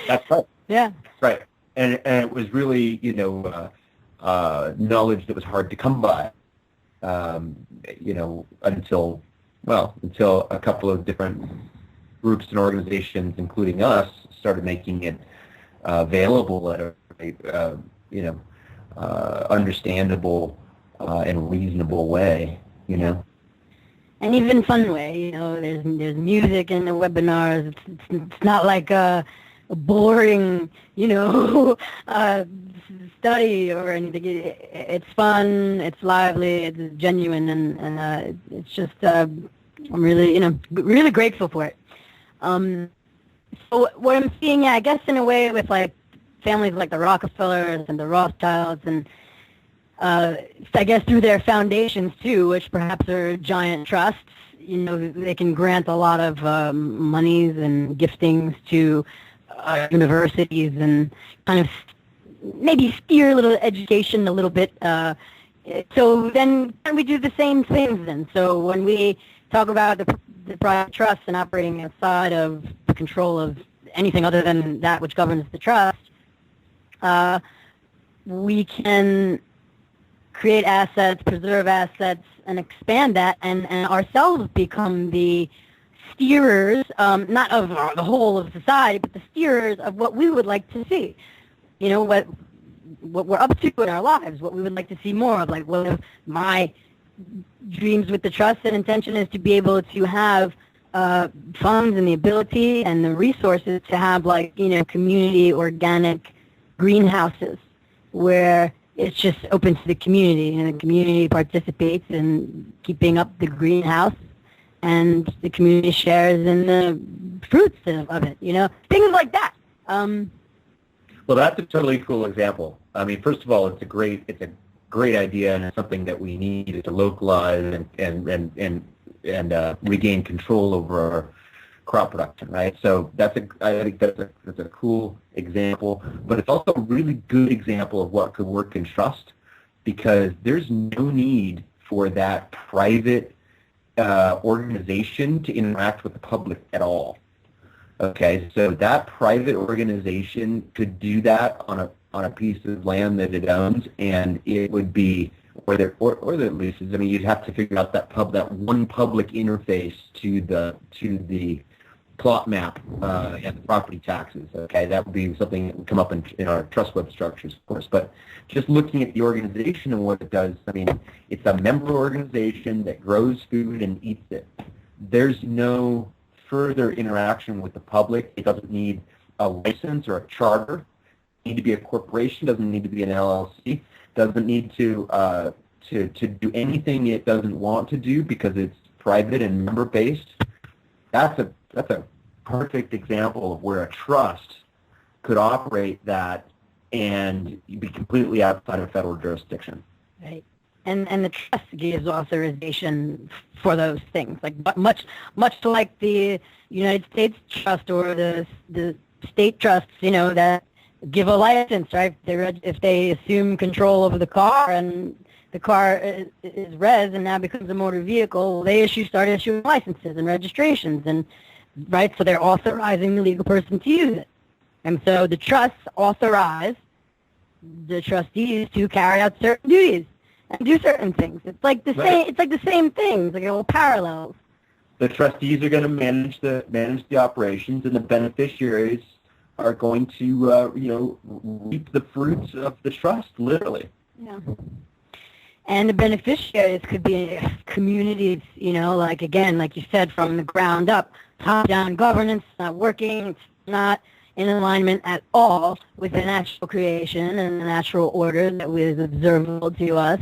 That's right. Yeah. Right. And it was really, knowledge that was hard to come by, until a couple of different groups and organizations, including us, started making it available at a understandable and reasonable way, And even fun way, there's music in the webinars. It's not like a boring, study or anything. It's fun, it's lively, it's genuine, and it's just I'm really, really grateful for it. So what I'm seeing, I guess, in a way, with like families like the Rockefellers and the Rothschilds, and I guess through their foundations too, which perhaps are giant trusts, they can grant a lot of monies and giftings to universities and kind of maybe steer a little education a little bit. So then can we do the same things then? So when we talk about the private trust and operating outside of the control of anything other than that which governs the trust, we can create assets, preserve assets, and expand that, and ourselves become the steerers, not of the whole of society, but the steerers of what we would like to see. What we're up to in our lives, what we would like to see more of. Like, one of my dreams with the trust and intention is to be able to have funds and the ability and the resources to have, like, community organic greenhouses where it's just open to the community, and the community participates in keeping up the greenhouse, and the community shares in the fruits of it, things like that. Well, that's a totally cool example. I mean, first of all, it's a great idea, and it's something that we need to localize and regain control over our crop production, right? So I think that's a cool example, but it's also a really good example of what could work in trust, because there's no need for that private organization to interact with the public at all. Okay, so that private organization could do that on a piece of land that it owns, and it would be, or the leases. I mean, you'd have to figure out that one public interface to the plot map and the property taxes. Okay, that would be something that would come up in our trust web structures, of course. But just looking at the organization and what it does, I mean, it's a member organization that grows food and eats it. There's no further interaction with the public. It doesn't need a license or a charter. It doesn't need to be a corporation. Doesn't need to be an LLC. Doesn't need to do anything it doesn't want to do because it's private and member based. That's a perfect example of where a trust could operate that and be completely outside of federal jurisdiction. Right. And the trust gives authorization for those things, like much like the United States trust or the state trusts, that give a license, right? If they assume control over the car and the car is res and now becomes a motor vehicle, they start issuing licenses and registrations, and right, so they're authorizing the legal person to use it. And so the trusts authorize the trustees to carry out certain duties and do certain things. It's like the same. It's like the same things, like all parallels. The trustees are going to manage the operations, and the beneficiaries are going to reap the fruits of the trust, literally. Yeah. And the beneficiaries could be communities, like, again, like you said, from the ground up, top-down governance, not working, it's not in alignment at all with the natural creation and the natural order that was observable to us.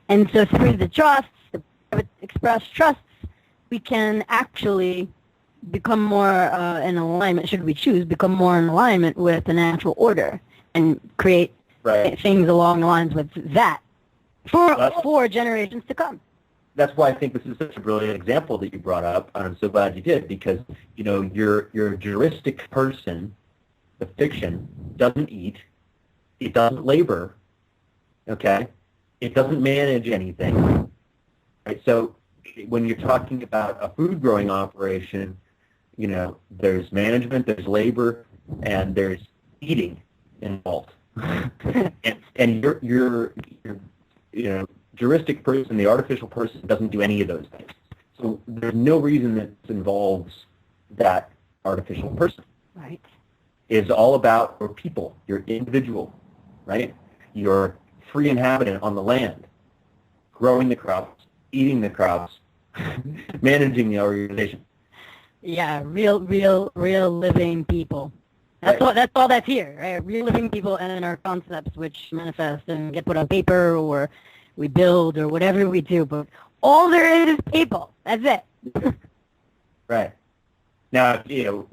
And so through the trusts, the private express trusts, we can actually become more in alignment, should we choose, become more in alignment with the natural order and create things along the lines with that for generations to come. That's why I think this is such a brilliant example that you brought up, and I'm so glad you did, because your juristic person the fiction, doesn't eat, it doesn't labor, okay? It doesn't manage anything, right? So when you're talking about a food growing operation, you know, there's management, there's labor, and there's eating involved. and your you know, juristic person, the artificial person, doesn't do any of those things. So there's no reason that this involves that artificial person. Right. It's all about your people, your individual, right? Your free inhabitant on the land, growing the crops, eating the crops, managing the organization. Yeah, real living people. That's all that's here, right? Real living people and our concepts which manifest and get put on paper or we build or whatever we do, but all there is people. That's it. Right. Now, you know,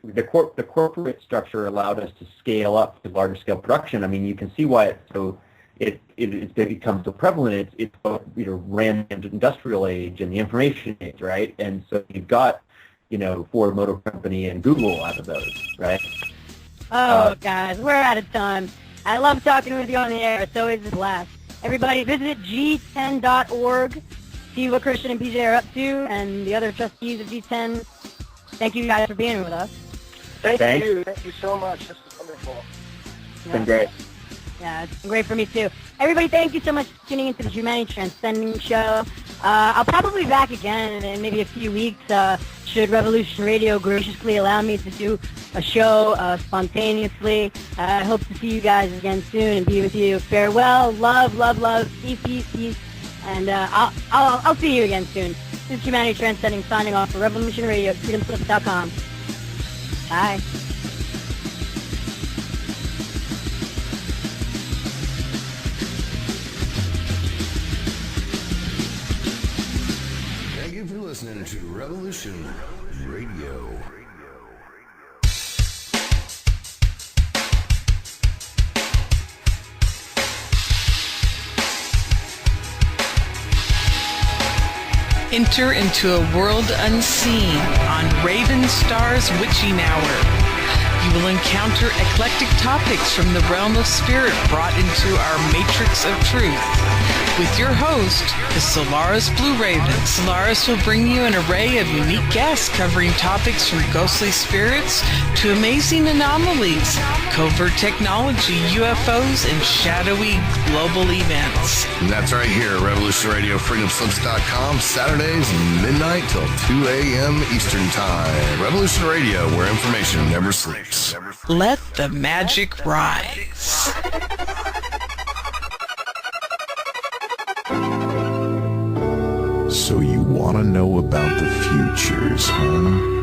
the corporate structure allowed us to scale up to larger scale production. I mean, you can see why it's become so prevalent. It's both, you know, ran into industrial age and the information age, right? And so you've got, you know, Ford Motor Company and Google out of those, right? Oh, guys, we're out of time. I love talking with you on the air. It's always a blast. Everybody visit GTEN.org, see what Christian and PJ are up to, and the other trustees of GTEN. Thank you guys for being with us. Thank you. Thank you so much. This is wonderful. It's been great. Yeah, it's been great for me too. Everybody, thank you so much for tuning into the Humanity Transcending Show. I'll probably be back again in maybe a few weeks, should Revolution Radio graciously allow me to do a show spontaneously. I hope to see you guys again soon and be with you. Farewell, love, peace, and I'll see you again soon. This is Humanity Transcending signing off for Revolution Radio at freedomslips.com. Bye. Thank you for listening to Revolution Radio. Enter into a world unseen on Raven Star's Witching Hour. You will encounter eclectic topics from the realm of spirit brought into our matrix of truth. With your host, the Solaris Blue Raven. Solaris will bring you an array of unique guests covering topics from ghostly spirits to amazing anomalies, covert technology, UFOs, and shadowy global events. And that's right here at Revolution Radio, freedomslips.com, Saturdays, midnight till 2 a.m. Eastern Time. Revolution Radio, where information never sleeps. Let the magic rise. So you want to know about the futures, huh?